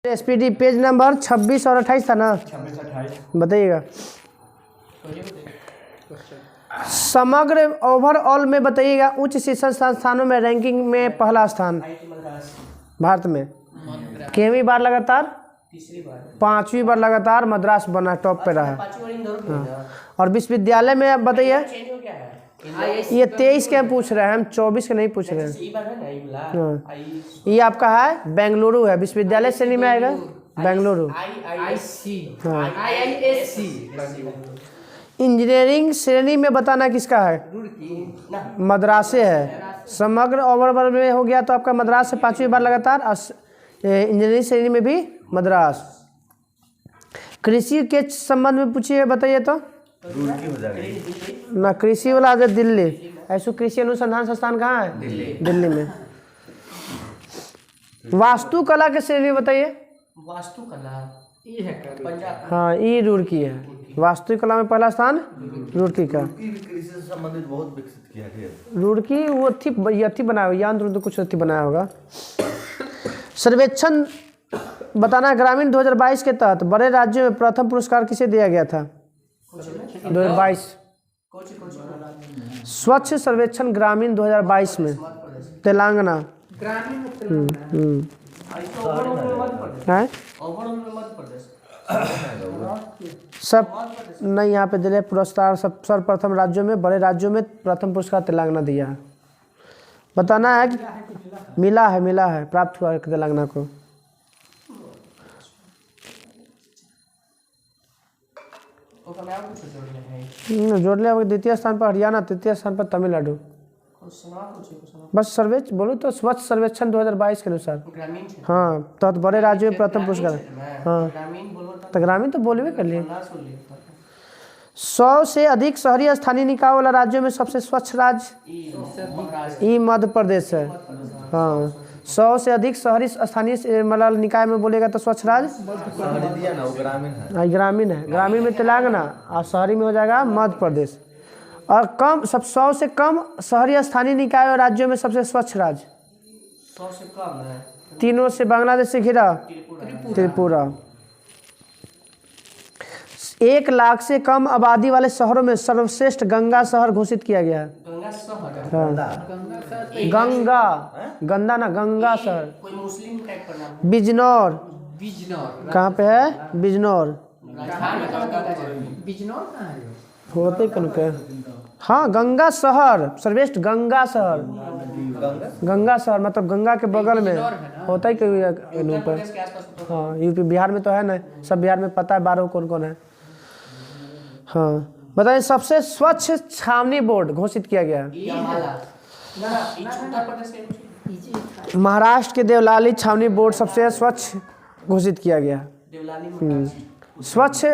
SPD page number 26 और 28 था ना। 26-28 बताइएगा। समग्र ओवरऑल में बताइएगा उच्च शिक्षण संस्थानों में रैंकिंग में पहला स्थान भारत में कितनी बार लगातार? तीसरी बार, 5वीं बार लगातार मद्रास बना, टॉप पे रहा। हाँ। और विश्वविद्यालय में अब बताइए, चेंज हो गया है। ये 23 के हम पूछ रहे हैं, हम 24 के नहीं पूछ रहे हैं। ई बार है ना, ई वाला हाँ। ये आपका है बेंगलुरु है, विश्वविद्यालय श्रेणी में आएगा बेंगलुरु। हाँ। इंजीनियरिंग श्रेणी में बताना किसका है? मद्रास से है। समग्र ओवरऑल में हो गया तो आपका मद्रास से 5वीं बार लगातार, इंजीनियरिंग श्रेणी में भी मद्रास। कृषि के संबंध में पूछिए, बताइए तो। ना कृषि वाला आ दिल्ली, ऐसा कृषि अनुसंधान संस्थान कहाँ है? दिल्ली में। वास्तुकला के श्रेणी बताइए। वास्तुकला ये है पंजाब। हाँ, ये रुड़की है। वास्तुकला में पहला स्थान रुड़की का। कृषि से संबंधित बहुत विकसित किया गया। रुड़की वो थी बनाया हुआ, यंत्र तो कुछ अथी बनाया होगा। सर्वेक्षण बताना, ग्रामीण 2022 के तहत बड़े राज्यों में प्रथम पुरस्कार किसे दिया गया था? 2022 स्वच्छ सर्वेक्षण ग्रामीण 2022 में तेलंगाना। है सब नहीं, यहाँ पे दिले पुरस्कार सब सर्वप्रथम राज्यों में, बड़े राज्यों में प्रथम पुरस्कार तेलंगाना दिया है। बताना है कि मिला है प्राप्त हुआ है तेलंगाना को। जोड़ लिया। द्वितीय स्थान पर हरियाणा, तृतीय स्थान पर तमिलनाडु। बस सर्वेक्षण बोलो तो स्वच्छ सर्वेक्षण 2022 के अनुसार। हाँ, तो बड़े राज्यों में प्रथम पुरस्कार। हाँ, तो ग्रामीण तो बोलवे कर लिए। 100 से अधिक शहरी स्थानीय निकाय वाला राज्यों में सबसे स्वच्छ राज्य ई मध्य प्रदेश है। हाँ, 100 से अधिक शहरी स्थानीय मतलब निकाय में बोलेगा तो स्वच्छ राज्य ग्रामीण है। ग्रामीण में तेलंगाना और शहरी में हो जाएगा मध्य प्रदेश। और कम 100 से कम शहरी स्थानीय निकाय और राज्यों में सबसे स्वच्छ राज्य 100 से कम है। तीनों से बांग्लादेश से घिरा त्रिपुरा। 1 लाख से कम आबादी वाले शहरों में सर्वश्रेष्ठ गंगा शहर घोषित किया गया है। गंगा शहर। गंगा ना गंगा शहर। कोई मुस्लिम टाइप का नाम। बिजनौर कहाँ पे है? बिजनौर होते कौन के? हाँ, गंगा शहर सर्वश्रेष्ठ गंगा शहर। गंगा शहर मतलब गंगा के बगल में होता ही कहीं ऊपर। हाँ, यूपी बिहार में तो है ना, सब बिहार में पता है 12 कौन कौन है। हाँ, बताइए सबसे स्वच्छ छावनी बोर्ड घोषित किया गया है। महाराष्ट्र के देवलाली छावनी बोर्ड सबसे स्वच्छ घोषित किया गया। स्वच्छ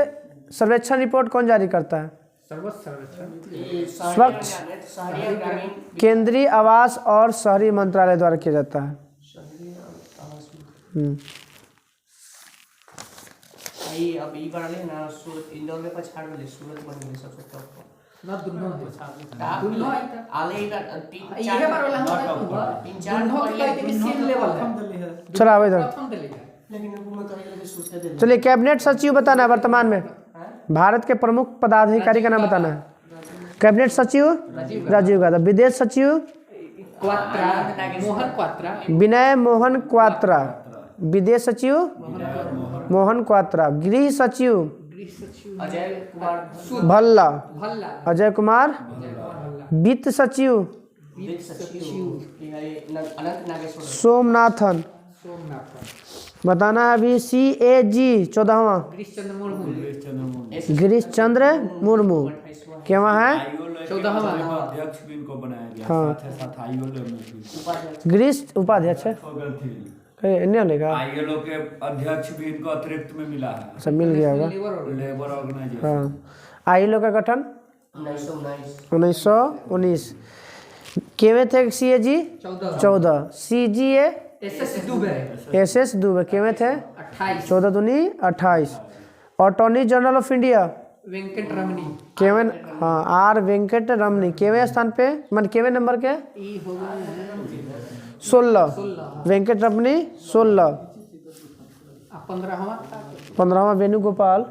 सर्वेक्षण रिपोर्ट कौन जारी करता है? स्वच्छ केंद्रीय आवास और शहरी मंत्रालय द्वारा किया जाता है। अब ई बार ले ना सूरत इंदौर में पछाड़ में सूरत बन गई सबसे टॉप ना दुनो आले का 3-4 बार वाला हम 3-4 चलो आओ इधर। चलिए, कैबिनेट सचिव बताना है वर्तमान में भारत के प्रमुख पदाधिकारी का नाम बताना है। कैबिनेट सचिव राजीव गांधी। विदेश सचिव विनय मोहन क्वात्रा। विदेश सचिव मोहन क्वात्रा। गृह सचिव अजय कुमार। वित्त सचिव सोमनाथन। बताना है अभी CAG 14वां गिरीश चंद्र मुर्मू क्या वहाँ है? 14वां अध्यक्ष भी इनको बनाया गया। हाँ, साथ में गिरीश उपाध्यक्ष है। नहीं लेगा ILO के अध्यक्ष भी इनको अतिरिक्त में मिला है। सब मिल गया होगा। Labour organisation. हाँ, ILO का गठन 1919 के में थे। CAG 14 CGA SS दुबे के में थे 14 दूनी 28। Attorney general of India Venkataramani केवन। हाँ, R वेंकट रमनी केवे स्थान पे मन केवे नंबर के 16 वेंकट रमनी 16। 15वां वेणुगोपाल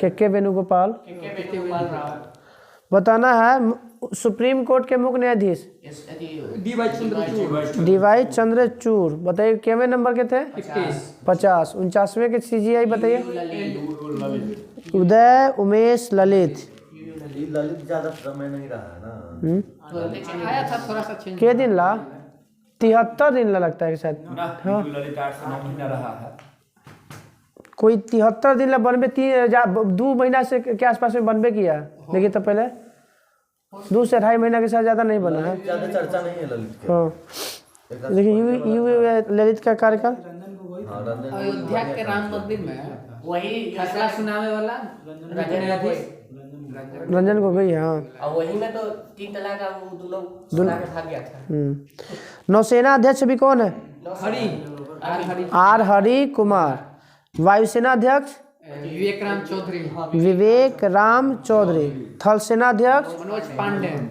के वेणुगोपाल। वेणुगोपाल राव। बताना है सुप्रीम कोर्ट के मुख्य न्यायाधीश डीवाई चंद्रचूड़। बताइए केवें नंबर के थे? 50। 49वें के सीजीआई बताइए। उदय उमेश ललित। ललित ज्यादा समय नहीं रहा है ना। आया था थोड़ा सा चेंज। के दिन ला 73 दिन ला लगता है शायद। हाँ ललित 8 से 9 महीना रहा है। कोई 73 दिन ला बनबे 2 महीना से के आसपास में बनबे किया है। देखिए तो पहले 2 से 2.5 महीना के साथ ज्यादा नहीं बना है। ज्यादा चर्चा नहीं है ललित के। हाँ देखिए यू ललित का कार्यकाल। अयोध्या के राम मंदिर में वही फैसला सुनाने वाला रंजन गोगोई। हाँ और वही में तो 3 तलाक का वो दोनों सुना के भाग गया था। नौसेना अध्यक्ष भी कौन है? आर हरि कुमार। वायुसेना अध्यक्ष विवेक राम चौधरी। थल सेना अध्यक्ष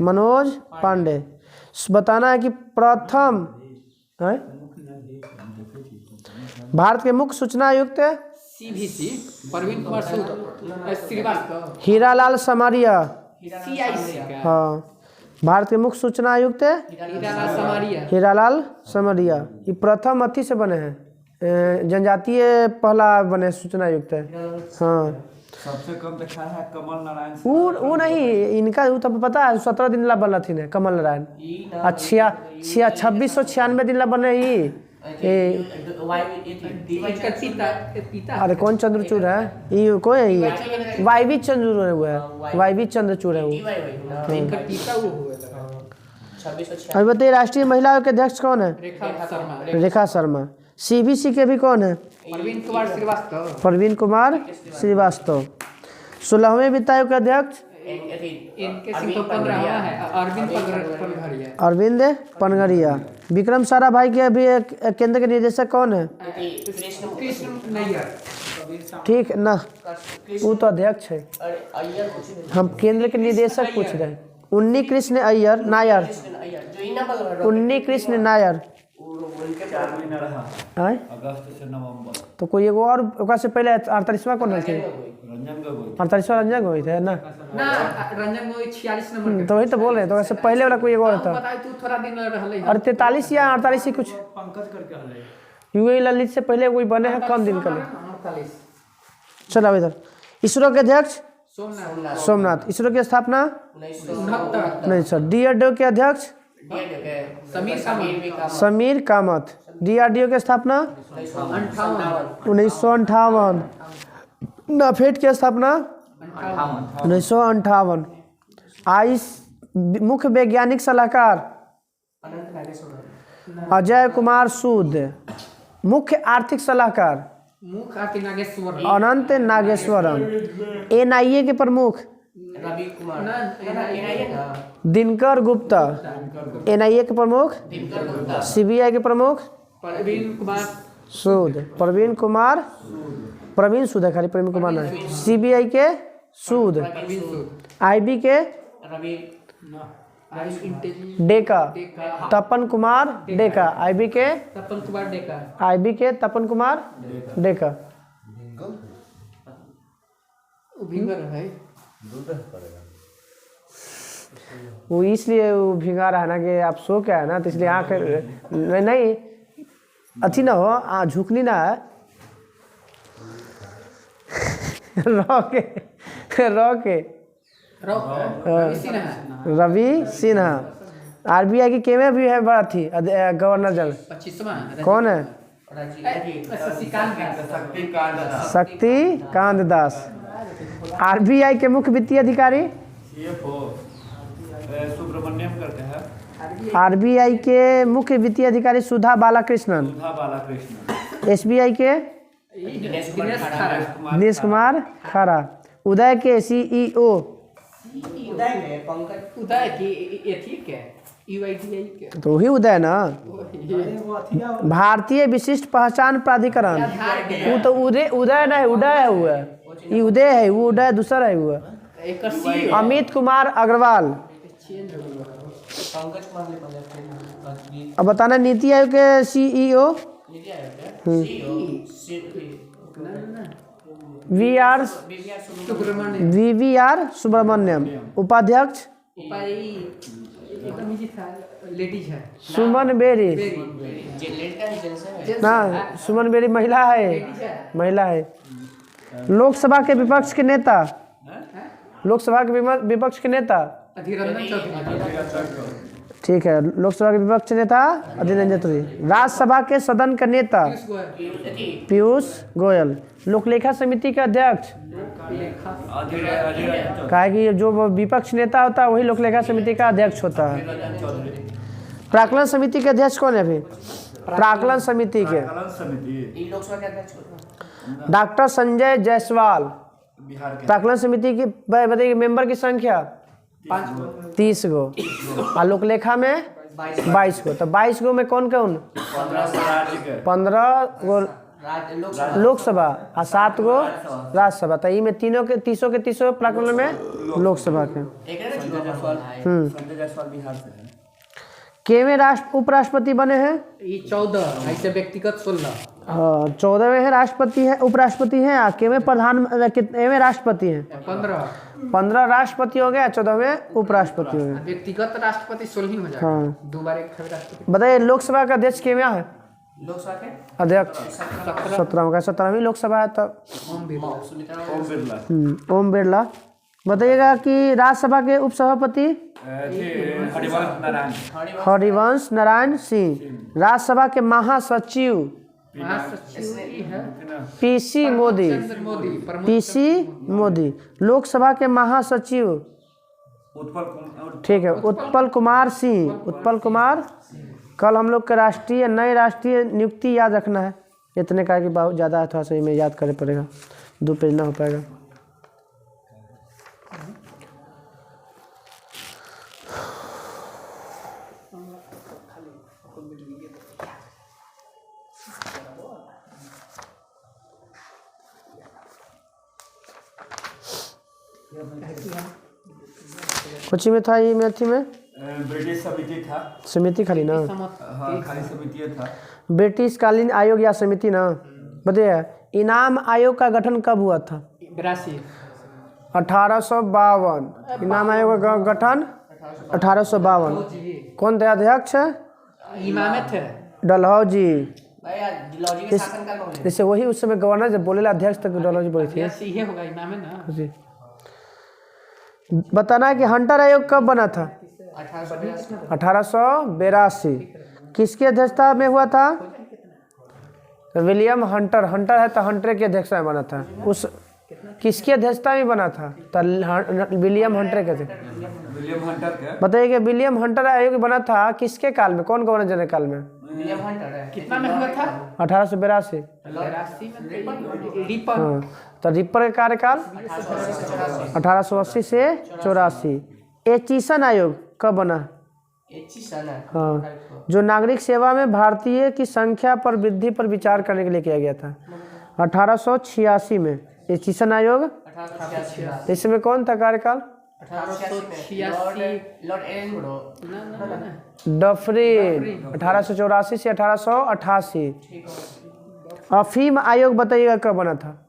मनोज पांडे। बताना है कि प्रथम है भारत के मुख्य सूचना आयुक्त CVC परवीन कुमार श्रीवास्तव। हीरालाल समारिया। CIC हाँ भारत के मुख्य सूचना आयुक्त हीरालाल समारिया। ये प्रथम अथी से बने हैं जनजातीय पहला बने सूचना आयुक्त है। हाँ सबसे कम देखा है कमल नारायण। वो नहीं इनका वो तो पता है 17 दिन ला बनला थी कमल नारायण। 2696 दिन ला बने ही। अरे कौन चंद्रचूड़ है? ये कोई है ये वाईवी चंद्रचूड़ है। वो है वाईवी चंद्रचूड़ है वो। अभी बताइए राष्ट्रीय महिला आयोग के अध्यक्ष कौन है? रेखा शर्मा। CBC के भी कौन है? परवीन कुमार श्रीवास्तव। 16वें वित्त आयोग के अध्यक्ष अरविंद पनघरिया। विक्रम साराभाई के अभी केंद्र के निदेशक कौन है? ठीक ना वो तो अध्यक्ष है। हम केंद्र के निदेशक पूछ रहे हैं। उन्नी कृष्ण नायर। उन्नी कृष्ण नायर। 4 महीना रहा अगस्त से नवंबर। तो कोई एगो और ओकरा से पहले 48वां कौन थे? रंजन गोगोई। 48वां रंजन गोगोई थे ना। रंजन गोगोई 46 नंबर। तो वही तो बोल रहे हैं। तो उससे पहले वाला कोई एगो और था। तू थोड़ा दिन रहले। और 43 या 48 ही कुछ पंकज करके हले। यूए ललित से पहले कोई बने हैं कम दिन का। चलो इधर इसरो के अध्यक्ष सोमनाथ। इसरो की स्थापना 1969। DRDO के अध्यक्ष समीर कामत। DRDO की स्थापना 1958। नाफेड की स्थापना 1958। मुख्य वैज्ञानिक सलाहकार अजय कुमार सूद। मुख्य आर्थिक सलाहकार अनंत नागेश्वरम। NIA के प्रमुख रवि कुमार दिनकर गुप्ता। NIA के प्रमुख CBI के प्रमुख सूद प्रवीण सूद है खाली प्रवीण कुमार नहीं। CBI के सूद। IB के डेका तपन कुमार डेका। IB के तपन कुमार डेका। वो इसलिए वो भिंगा रहा है ना कि आप सो क्या है ना तो इसलिए आँख नहीं अच्छी ना हो झुकनी ना है। रवि सिन्हा। RBI की केवे भी है बड़ा थी गवर्नर जनरल कौन है? शक्तिकांत दास। RBI के मुख्य वित्तीय अधिकारी सुब्रमण्यम करते हैं। RBI के मुख्य वित्तीय अधिकारी सुधा बालाकृष्णन। SBI के दिनेश कुमार खरा। उदय के CEO तो वही उदय ना। भारतीय विशिष्ट पहचान प्राधिकरण वो तो उदय नहीं उदय है। वो ये उदय है वो उदय दूसरा है वो। अमित कुमार अग्रवाल। अब बताना नीति आयोग के CEO VVR सुब्रमण्यम। उपाध्यक्ष सुमन बेरी। ना, सुमन बेरी महिला है, महिला है। लोकसभा के विपक्ष के नेता, लोकसभा के विपक्ष के नेता ठीक है, लोकसभा के विपक्ष नेता अधीर रंजन चौधरी। राज्यसभा के सदन का नेता पीयूष गोयल। लोकलेखा समिति के अध्यक्ष कहा कि जो विपक्ष नेता होता है वही लोकलेखा समिति का अध्यक्ष होता है। प्राक्कलन समिति के अध्यक्ष कौन है अभी? प्राक्कलन समिति के डॉक्टर संजय जायसवाल। प्राक्कलन समिति की बताइए मेंबर की संख्या 30 गो और लोकलेखा में 22 गो। तो 22 गो में कौन कौन? 15 गो लोकसभा और 7 गो राज्यसभा। तो ये में तीनों के 30 प्राक्कलन में लोकसभा के। केवें उपराष्ट्रपति बने हैं? 14 ऐसे व्यक्तिगत 16। हाँ, 14वें हैं राष्ट्रपति हैं, उपराष्ट्रपति हैं। केवें प्रधान कितनेवें राष्ट्रपति हैं? 15 राष्ट्रपति हो गया, 14वें उपराष्ट्रपति हो गए। व्यक्तिगत राष्ट्रपति 16 हो जाएगा। हाँ, 2 बार एक राष्ट्रपति। बताइए लोकसभा का अध्यक्ष केवें है? लोकसभा के अध्यक्ष 17वीं लोकसभा है। तब ओम बिरला। बताइएगा कि राज्यसभा के उपसभापति हरिवंश नारायण सिंह। राज्यसभा के महासचिव पीसी मोदी। लोकसभा के महासचिव ठीक है उत्पल कुमार सिंह। उत्पल कुमार। कल हम लोग के नए राष्ट्रीय नियुक्ति याद रखना है। इतने का कि बहुत ज़्यादा है, थोड़ा सा में याद करना पड़ेगा, 2 पेज ना हो पाएगा। कुछ में था ये मेथी में ब्रिटिश समिति था। समिति खाली ना? हाँ, खाली समिति था। ब्रिटिश कालीन आयोग या समिति ना? बताइए इनाम आयोग का गठन कब हुआ था? 1852। इनाम आयोग का गठन 1852। कौन थे अध्यक्ष? इमामत है डलहौजी। डलहौजी के शासनकाल में हुए। जैसे वही उस समय गवर्नर जब बोलेला अध्यक्ष तक डलहौजी बोली थी। ये होगा इमाम है ना जी। बताना है कि हंटर आयोग कब बना था? 1882। किसकी अध्यक्षता में हुआ था? William Hunter. हंटर है तो हंटर की अध्यक्षता में बना था। उस किसकी अध्यक्षता में बना था? तो विलियम हंटर के। विलियम हंटर के। बताइए कि विलियम हंटर आयोग बना था किसके काल में? कौन गवर्नर जनरल काल में? विलियम हंटर है। कितना में हुआ था? 1882। हाँ, तो रिपर का कार्यकाल 1880 से 84। एचिसन आयोग कब बना? हाँ, जो नागरिक सेवा में भारतीय की संख्या पर वृद्धि पर विचार करने के लिए किया गया था 1886 में। एचिसन आयोग। इसमें कौन था कार्यकाल? डफरिन 1884 से 1888। अफीम आयोग बताइएगा कब बना था?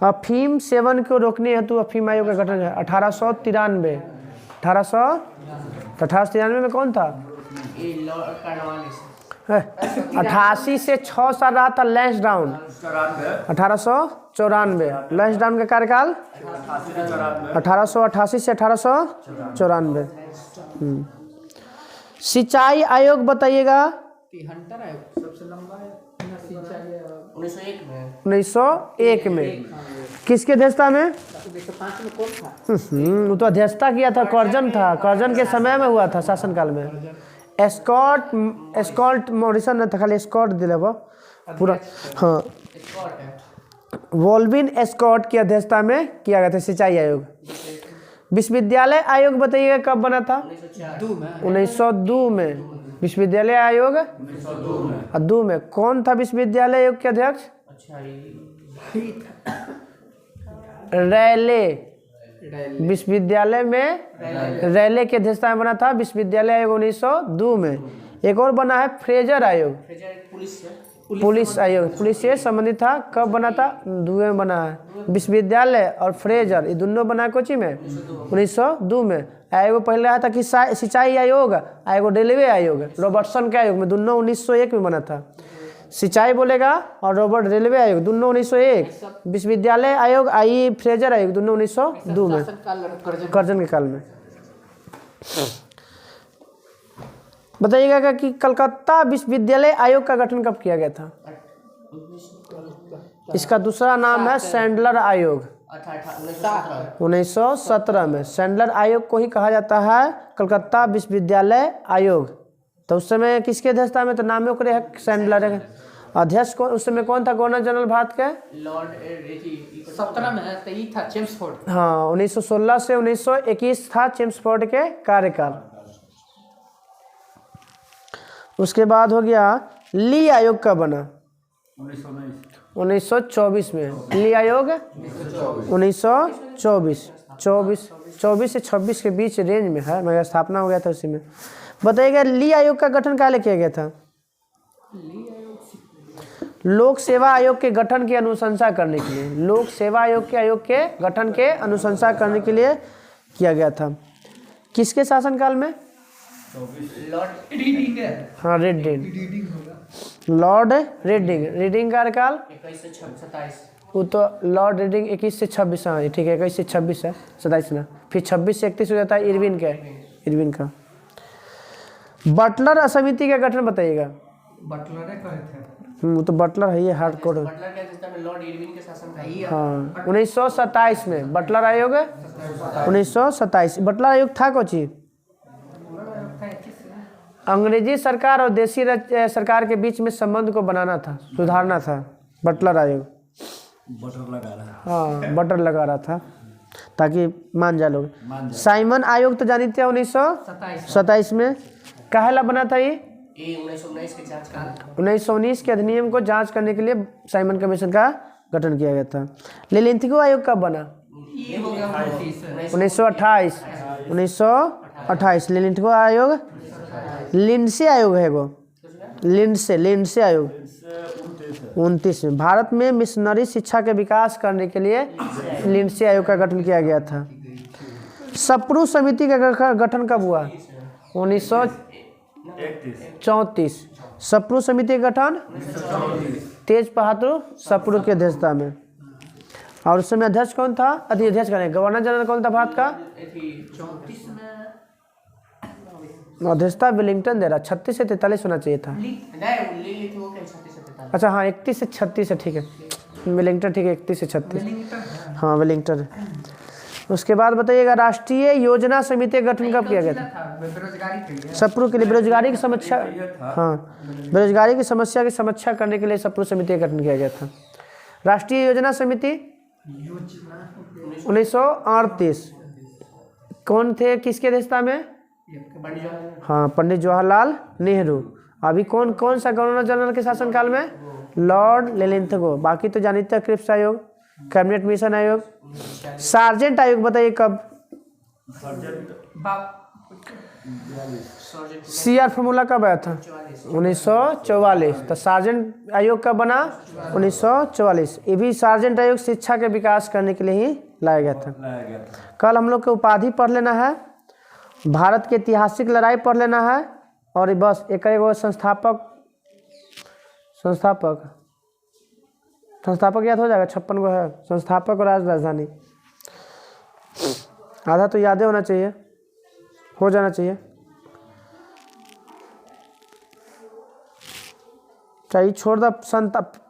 अफीम सेवन को रोकने हेतु अफीम आयोग का गठन है 1893। 1893 में कौन था? 88 से 6 साल रहा था लैंसडाउन। 1894। लैंसडाउन का कार्यकाल 1888 से 1894। सिंचाई आयोग बताइएगा। हंटर आयोग सबसे लंबा है 1901 में। किसके अध्यक्षता में? 1905 में कौन था? वो तो अध्यक्षता किया था कर्जन था। कर्जन के समय में हुआ था शासनकाल में। एस्कॉल्ट मॉरिसन ने था, खाली एस्कॉट दिले वो पूरा। हाँ, वॉल्विन एस्कॉट की अध्यक्षता में किया गया था सिंचाई आयोग। विश्वविद्यालय आयोग बताइएगा कब बना था? 1902 में। विश्वविद्यालय आयोग 1902 में। कौन था विश्वविद्यालय आयोग के अध्यक्ष? रैले। विश्वविद्यालय में रैले की अध्यक्षता में बना था विश्वविद्यालय आयोग 1902 में। एक और बना है फ्रेजर आयोग। पुलिस आयोग, पुलिस से संबंधित था। कब बना था? 2 में बना है। विश्वविद्यालय और फ्रेजर ये दोनों बना कोची में 1902 में। एगो पहले आया था कि सिंचाई आयोग, एगो रेलवे आयोग, रॉबर्टसन के आयोग में, दोनों 1901 में बना था। सिंचाई बोलेगा और रॉबर्ट रेलवे आयोग दोनों 1901। विश्वविद्यालय आयोग आई फ्रेजर आयोग दोनों 1902 में, कर्जन के काल में। बताइएगा कि कलकत्ता विश्वविद्यालय आयोग का गठन कब किया गया था? इसका दूसरा नाम है सैंडलर आयोग, 1917 में। सैंडलर आयोग को ही कहा जाता है कलकत्ता विश्वविद्यालय आयोग। तो उस समय किसके अध्यक्षता में? तो नाम ओकरे है सैंडलर। अध्यक्ष कौन उस समय कौन था? गवर्नर जनरल भारत के लॉर्ड 17 में तो ही था चेम्सफोर्ड। हाँ, 1916 से 1921 था चेम्सफोर्ड के कार्यकाल। उसके बाद हो गया ली आयोग का बना 1924 में। ली आयोग 1924, 24 से 26 के बीच रेंज में है, मगर स्थापना हो गया था उसी में। बताइएगा ली आयोग का गठन काले किया गया था? लोक सेवा आयोग के गठन की अनुशंसा करने के लिए, लोक सेवा आयोग के गठन के अनुशंसा करने के लिए किया गया था। किसके शासनकाल में? लॉर्ड रीडिंग है। हाँ, रेडिंग, लॉर्ड रेडिंग। रीडिंग कार्यकाल 2127। वो तो लॉर्ड रीडिंग 21 से 26। हाँ ठीक है, 21 से 26 है, 27 ना। फिर 26 से 31 हो जाता है इरविन का। बटलर समिति का गठन बताइएगा। बटलर करे थे। वो तो बटलर है, ये हार्ड कोड। बटलर के अध्यक्षता में लॉर्ड इरविन के शासन था। हाँ, 1927 में बटलर आयोग 1927। बटलर आयोग था कोची? अंग्रेजी सरकार और देसी सरकार के बीच में संबंध को बनाना था, सुधारना था। बटलर आयोग बटर लगा रहा। हाँ, बटर लगा रहा था ताकि मान जाए लोग। साइमन आयोग तो जानते हैं 1927 में। काहेला बना था ये? 1919 के जांच का 1919 के अधिनियम को जांच करने के लिए साइमन कमीशन का गठन किया गया था। लेलिंथिगो आयोग कब बना? ये हो गया 1928। 1928 लेलिंथिगो आयोग। लिंडसे आयोग है वो, लिंडसे आयोग 29 में। भारत में मिशनरी शिक्षा के विकास करने के लिए लिंडसे आयोग का गठन किया गया था। सप्रू समिति का गठन कब हुआ? 1934। सप्रू समिति का गठन तेज बहादुर सप्रू की अध्यक्षता में। और उस समय अध्यक्ष कौन था? अध्यक्ष का गवर्नर जनरल कौन था भारत का? 34 में अध्यक्षता वेलिंगटन दे रहा। 36 से 43 होना चाहिए था। अच्छा हाँ, 31 से 36 है, ठीक है। वेलिंगटन ठीक है, 31 से 36। हाँ, वेलिंगटन। उसके बाद बताइएगा राष्ट्रीय योजना समिति का गठन कब किया गया था? बेरोजगारी के लिए। सप्रू के लिए बेरोजगारी की समस्या, हाँ, बेरोजगारी की समस्या की समीक्षा करने के लिए सप्रू समिति का गठन किया गया था। राष्ट्रीय योजना समिति 1938। कौन थे, किसकी अध्यक्षता में? हाँ, पंडित जवाहरलाल नेहरू। अभी कौन सा गवर्नर जनरल के शासनकाल में? लॉर्ड लेलिंथिगो। बाकी तो जानते हैं, क्रिप्स आयोग, कैबिनेट मिशन आयोग। सार्जेंट आयोग बताइए कब? CR फॉर्मूला कब आया था? 1944। तो सार्जेंट आयोग कब बना? 1944। ये भी सार्जेंट आयोग शिक्षा के विकास करने के लिए ही लाया गया था। कल हम लोग को उपाधि पढ़ लेना है, भारत की ऐतिहासिक लड़ाई पढ़ लेना है, और बस एक संस्थापक याद हो जाएगा। 56 को है संस्थापक और राजधानी। आधा तो याद होना चाहिए, हो जाना चाहिए। चाहिए छोड़ द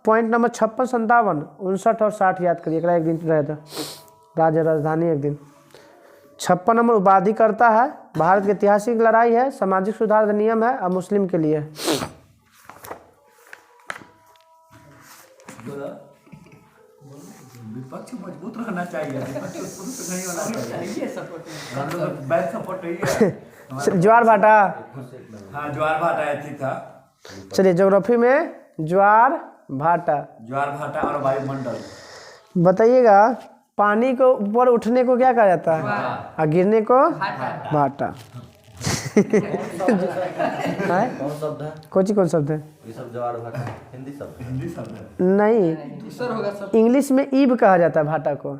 पॉइंट नंबर 56, 57, 59 और 60 याद करिए। एक दिन रहे था राज्य राजधानी एक दिन। 56 नंबर उपाधि करता है, भारत की ऐतिहासिक लड़ाई है, सामाजिक सुधार अधिनियम है और मुस्लिम के लिए। विपक्ष मजबूत रहना चाहिए, विपक्ष नहीं होना चाहिए। हम लोग बैक सपोर्ट नहीं है। ज्वार भाटा, हाँ, ज्वार भाटा ऐसी था। चलिए, ज्योग्राफी में ज्वार भाटा और वायुमंडल। बताइएगा पानी को ऊपर उठने को क्या कहा जाता है? और गिरने को भाटा। है कौन शब्द है? कौन शब्द है? ये सब ज्वार भाटा हिंदी शब्द है। हिंदी शब्द है। नहीं, दूसर होगा सब। इंग्लिश में ईब कहा जाता है भाटा को,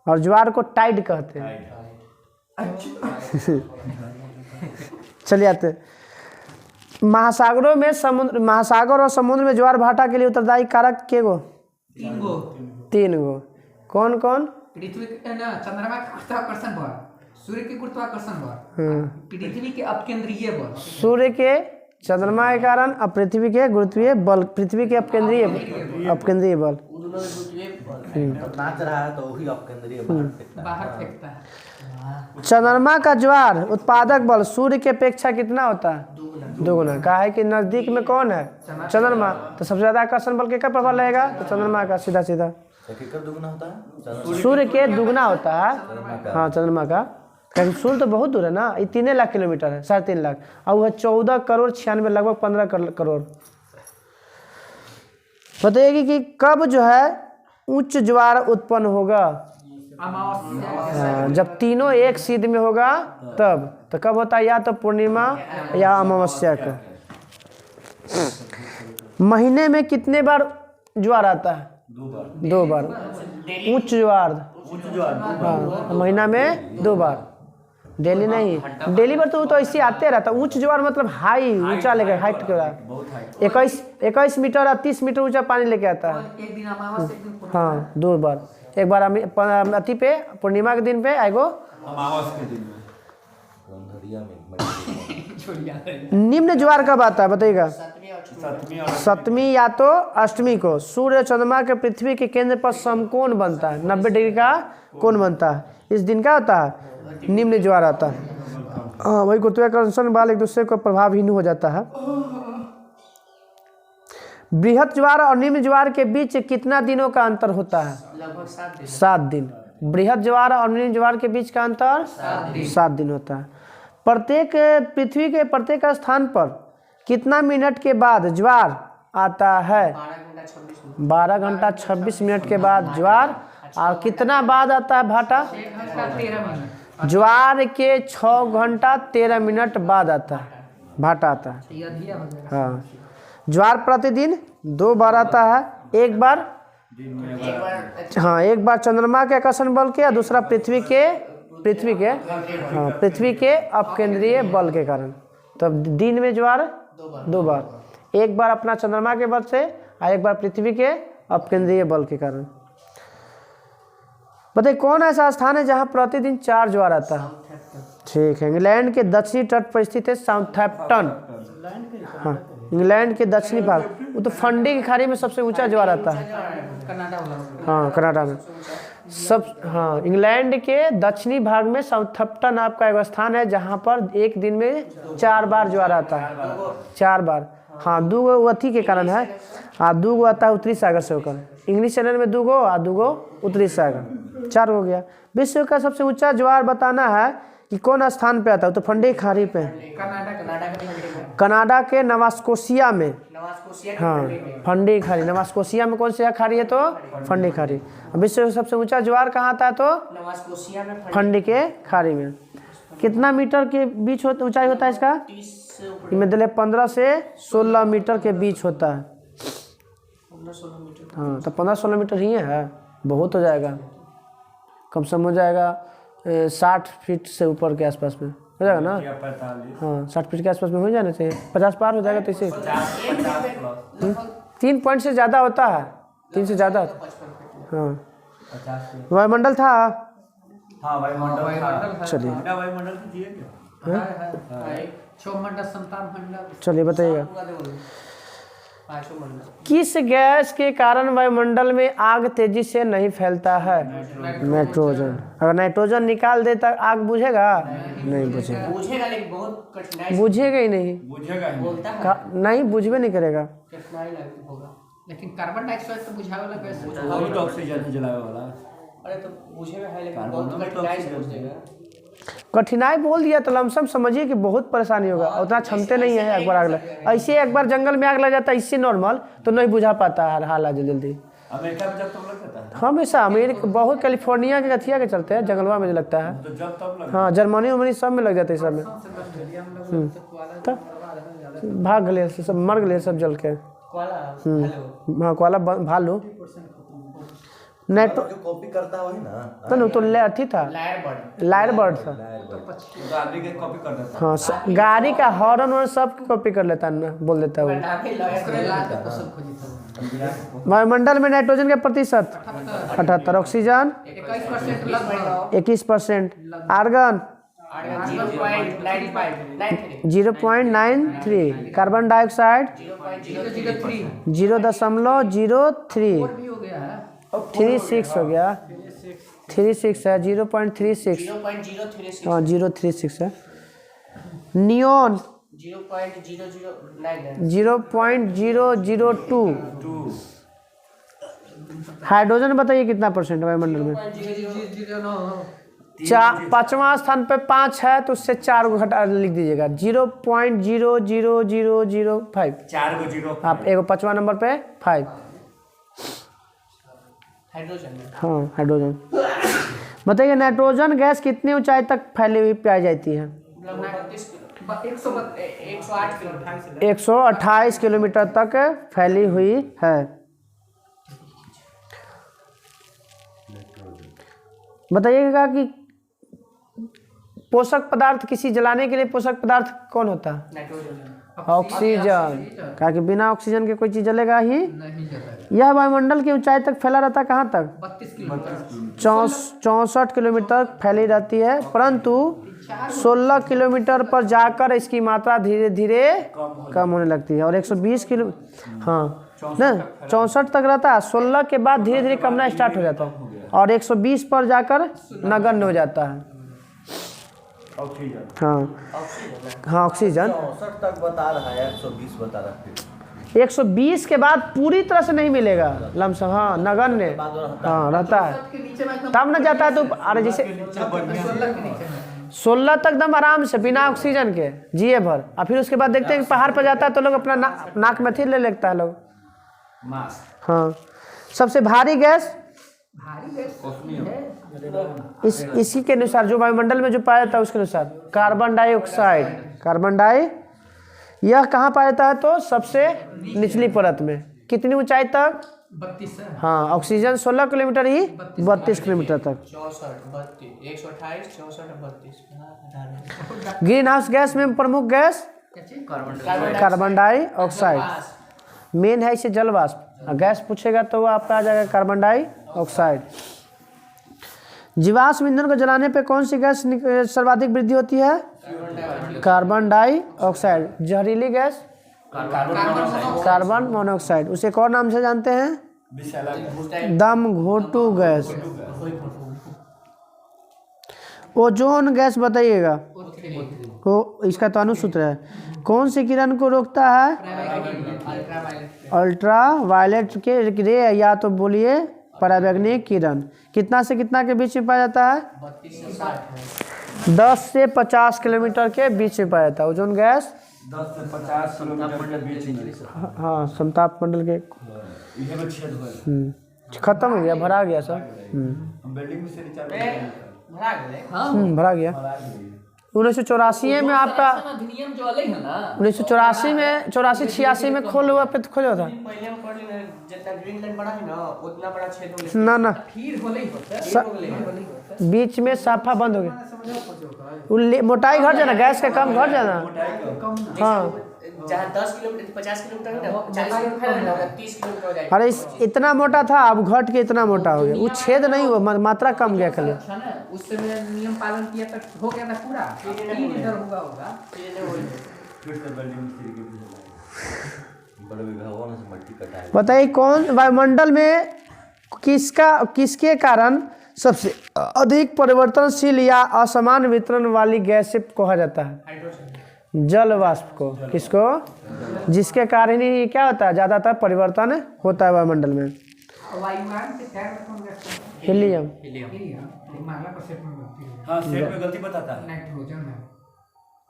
और ज्वार को टाइड कहते हैं। चलिए आते हैं। महासागरों में महासागर और समुद्र में ज्वार भाटा के लिए उत्तरदायी कारक के गो? 3 गो। 3 गो। कौन कौन? पृथ्वी के ना चंद्रमा के गुरुत्वाकर्षण बल, सूर्य के गुरुत्वाकर्षण बल, पृथ्वी के अपकेंद्रीय बल। सूर्य के, चंद्रमा के कारण, और पृथ्वी के गुरुत्वीय बल, पृथ्वी के अपकेंद्रीय बल। नाच रहा है तो वही अपकेंद्रीय बाहर फेंकता है। चंद्रमा का ज्वार उत्पादक बल सूर्य की अपेक्षा कितना होता है? दुगुना। कहा है कि नजदीक में कौन है? चंद्रमा। तो सबसे ज्यादा आकर्षण बल किसका प्रभाव लगेगा? तो चंद्रमा का। सीधा सीधा दुगुना होता है, सूर्य के दुगुना होता है। हाँ, चंद्रमा का। क्योंकि सूर्य तो बहुत दूर है ना, ये 3 लाख किलोमीटर है, 3.5 लाख, और वह 14 करोड़ 96 लगभग 15 करोड़। बताइएगी कि कब जो है उच्च ज्वार उत्पन्न होगा? अमावस्या। जब तीनों एक सिद्ध में होगा तब। तो कब होता है? या तो पूर्णिमा या अमावस्या को। महीने में कितने बार ज्वार आता है? 2 बार। उच्च ज्वार, हाँ, महीना में 2 बार। डेली नहीं, डेली पर तो ऐसे आते रहता। उच्च ज्वार मतलब हाई, ऊंचा लेके, हाइट के बाद 21 मीटर और 30 मीटर ऊंचा पानी लेके आता है। एक दिन अमावस्या, एक दिन पूर्णिमा। हाँ, 2 बार। एक बार अति पे पूर्णिमा के दिन पे, आएगो अमावस के दिन में। निम्न ज्वार कब आता है बताइएगा? 7वीं या तो 8वीं को। सूर्य चंद्रमा के पृथ्वी के केंद्र पर समकोण बनता है, 90 डिग्री का कोण बनता है। इस दिन क्या होता है? निम्न ज्वार आता है। हाँ, वही गुरुत्वाकर्षण बल एक दूसरे को प्रभावहीन हो जाता है। बृहत ज्वार और निम्न ज्वार के बीच कितना दिनों का अंतर होता है? लगभग 7 दिन। बृहत ज्वार और निम्न ज्वार के बीच का अंतर 7 दिन होता है। पृथ्वी के प्रत्येक स्थान पर कितना मिनट के बाद ज्वार आता है? 12 घंटा 26 मिनट के बाद ज्वार। और कितना बाद आता है भाटा? 1 घंटा 13 मिनट। ज्वार के 6 घंटा 13 मिनट बाद आता है भाटा आता है। ये अधिया हो जाएगा। हाँ, ज्वार प्रतिदिन 2 बार आता है। एक बार हाँ, एक बार चंद्रमा के आकर्षण बल के, और दूसरा पृथ्वी के अपकेंद्रीय बल के कारण। तो दिन में ज्वार 2 बार, एक बार अपना चंद्रमा के बल से, और एक बार पृथ्वी के अपकेंद्रीय बल के कारण। बताइए कौन ऐसा स्थान है जहाँ प्रतिदिन 4 ज्वार आता है? ठीक है, इंग्लैंड के दक्षिणी तट पर स्थित है साउथहैम्पटन। हाँ, इंग्लैंड के दक्षिणी भाग, वो तो फंडी की खाड़ी में सबसे ऊंचा ज्वार आता है। कनाडा वाला। हाँ, कनाडा में सब। हाँ, इंग्लैंड के दक्षिणी भाग में साउथहैम्पटन आपका एक स्थान है जहाँ पर एक दिन में 4 बार ज्वार आता है। 4 बार। हाँ, 2 गो अथी के कारण है, और 2 गो आता है उत्तरी सागर से होकर। इंग्लिश चैनल में 2 गो, और 2 गो उत्तरी सागर, 4 हो गया। विश्व का सबसे ऊंचा ज्वार बताना है कि कौन स्थान पे आता है? तो फंडी खाड़ी पे। कनाडा के नवास्कोशिया में। हाँ, फंडी खाड़ी। नवास्कोशिया में कौन सी खाड़ी है? तो फंडी खाड़ी। विश्व का सबसे ऊंचा ज्वार कहाँ आता है? तो फंडी के खाड़ी में। कितना मीटर के बीच ऊंचाई होता है इसका? इनमें दिले 15 से 16 मीटर के बीच होता है। हाँ, तो 15-16 मीटर ही है, बहुत हो जाएगा। कम से कम हो जाएगा 60 फीट से ऊपर के आसपास में हो जाएगा ना? हाँ, 60 फीट के आसपास में हो जाना चाहिए। 50 पार हो जाएगा। तो इसे 3 पॉइंट से ज़्यादा होता है, 3 से ज़्यादा। हाँ, वायुमंडल था। हाँ, वायुमंडल। चलिए, वायुमंडल की दिए क्या? 6 मंडल, 57 मंडल। चलिए बताइएगा, किस गैस के कारण वायुमंडल में आग तेजी से नहीं फैलता है? नाइट्रोजन। अगर नाइट्रोजन निकाल दे तो आग बुझेगा? नहीं बुझेगा। बुझेगा, लेकिन बहुत कठिनाई बुझेगा ही नहीं। बुझेगा ही। बोलता है नहीं, बुझबे नहीं करेगा। कठिनाई होगा। लेकिन कार्बन डाइऑक्साइड तो बुझावे वाला गैस है। वही तो ऑक्सीजन है जलावे वाला। अरे तो बुझेगा है, लेकिन बहुत कठिनाई से बुझेगा। कठिनाई बोल दिया तो लमसम समझिए कि बहुत परेशानी होगा। उतना क्षमते नहीं है एक बार आग लग। ऐसे एक बार जंगल में आग लग जाता है इससे नॉर्मल, तो नहीं बुझा पाता है हाल जल्दी। अमेरिका में जब तुम लोग कहता है हमेशा अमेरिका बहुत कैलिफोर्निया के गथिया के चलते हैं जंगलवा में जो लगता है। तो जब तब लग हाँ जर्मनी उर्मनी सब में लग जाते हैं सब में। तब भाग गए सब, मर गए सब जल के। कोआला हेलो हाँ कोआला भालू नेटो जो कॉपी करता है वही ना। तो अथी था लायर बर्ड था। गाड़ी के कॉपी कर देता हाँ गाड़ी का हॉर्न और सब कॉपी कर लेता है ना, बोल देता है वो। वायुमंडल में नाइट्रोजन का प्रतिशत 78, ऑक्सीजन 21%, आर्गन 0.93, कार्बन डाइऑक्साइड 0.03, 36 हो गया, 36 है 0.36, हाँ 0.36 है। नियोन 0.002, हाइड्रोजन बताइए कितना परसेंट है वायुमंडल में? 5वां स्थान पे 5 है तो उससे 4 को घटा लिख दीजिएगा, 0.00005। 4 को 0 आप एगो 5वां नंबर पे 5। हाँ हाइड्रोजन। बताइए नाइट्रोजन गैस कितनी ऊंचाई तक फैली हुई पाई जाती है? 128 किलोमीटर तक फैली हुई है। बताइएगा कि पोषक पदार्थ किसी जलाने के लिए पोषक पदार्थ कौन होता है? ऑक्सीजन। क्या कि बिना ऑक्सीजन के कोई चीज जलेगा ही नहीं जाता है। यह वायुमंडल की ऊंचाई तक फैला रहता है, कहाँ तक? 32 किलोमीटर 64 किलोमीटर तक फैली रहती है, परंतु 16 किलोमीटर पर जाकर इसकी मात्रा धीरे धीरे कम होने लगती है। और 120 किलो हाँ ना 64 तक रहता है, 16 के बाद धीरे धीरे कमना स्टार्ट हो जाता है और 120 पर जाकर नगण्य हो जाता है। हाँ हाँ ऑक्सीजन 64 तक बता रहा है, 120 बता रहा है। 120 के बाद पूरी तरह से नहीं मिलेगा लमसम, हाँ नगण्य हाँ रहता है, तब न जाता है। तो अरे जैसे 16 तक दम आराम से बिना ऑक्सीजन के जिए भर, और फिर उसके बाद देखते हैं कि पहाड़ पर जाता है तो लोग अपना नाक में ले लेता है लोग। हाँ सबसे भारी गैस इसी के अनुसार जो वायुमंडल में जो पाया जाता है उसके अनुसार कार्बन डाइऑक्साइड। कार्बन डाई यह कहाँ पाया जाता है? तो सबसे निचली परत में। कितनी ऊंचाई तक? 32 है। हाँ ऑक्सीजन 16 किलोमीटर ही 32 किलोमीटर तक। 128 ग्रीन हाउस गैस में प्रमुख गैस कार्बन डाइऑक्साइड मेन है, इसे जल वाष्प। गैस पूछेगा तो वो आपका आ जाएगा कार्बन डाइऑक्साइड। जीवाश्म ईंधन को जलाने पे कौन सी गैस सर्वाधिक वृद्धि होती है? Carbon dioxide. जहरीली गैस कार्बन मोनोऑक्साइड। उसे एक और नाम से जानते हैं, दम घोटू गैस। ओजोन गैस बताइएगा, वो इसका तो अनुसूत्र है। कौन सी किरण को रोकता है? अल्ट्रा वायलेट के रे, या तो बोलिए पराबैंगनी किरण। कितना से कितना के बीच में पाया जाता है? 10 से 50 किलोमीटर के बीच में पाया जाता है ओजोन गैस। 10 से 50 किलोमीटर के बीच में। हाँ संताप मंडल के इहे में छेद होए। खत्म हो गया, भरा गया सब। हम बिल्डिंग में से रिचार्ज भरा गया। 1984 में आपका अधिनियम जो अलग है ना 1984 में 84-86 में खोल हुआ पे खोल हुआ था पहले हम पढ़ लेना जितना ग्रीन लाइन बड़ा है ना उतना बड़ा छेद हो ना ना फिर होले ही होता है। बीच में साफा बंद हो गया। मोटाई घट जाना, गैस का कम घट जाना। हाँ जहाँ 10 किलोमीटर 50 किलोमीटर है ना 40 किलोमीटर है ना 30 किलोमीटर हो जाएगा। अरे इतना मोटा था, अब घट के इतना मोटा हो गया। वो छेद नहीं हुआ, मात्रा कम गया खाली। अच्छा ना उस समय नियम पालन किया तक हो गया था पूरा। फिर इधर होगा फिर से बिल्डिंग में से बड़े विभागों से मट्टी कटाई। बताइए कौन वायुमंडल में किसके कारण सबसे अधिक परिवर्तनशील या असमान वितरण वाली गैस से कहा जाता है? जल वाष्प को। किसको? जिसके कारण ही क्या होता है, ज्यादातर परिवर्तन होता है वायुमंडल में। वायुयान से क्या कौन गैस है? हीलियम। हीलियम माला पर सेट में होती है। हां सेट में गलती बताता है। नाइट्रोजन है।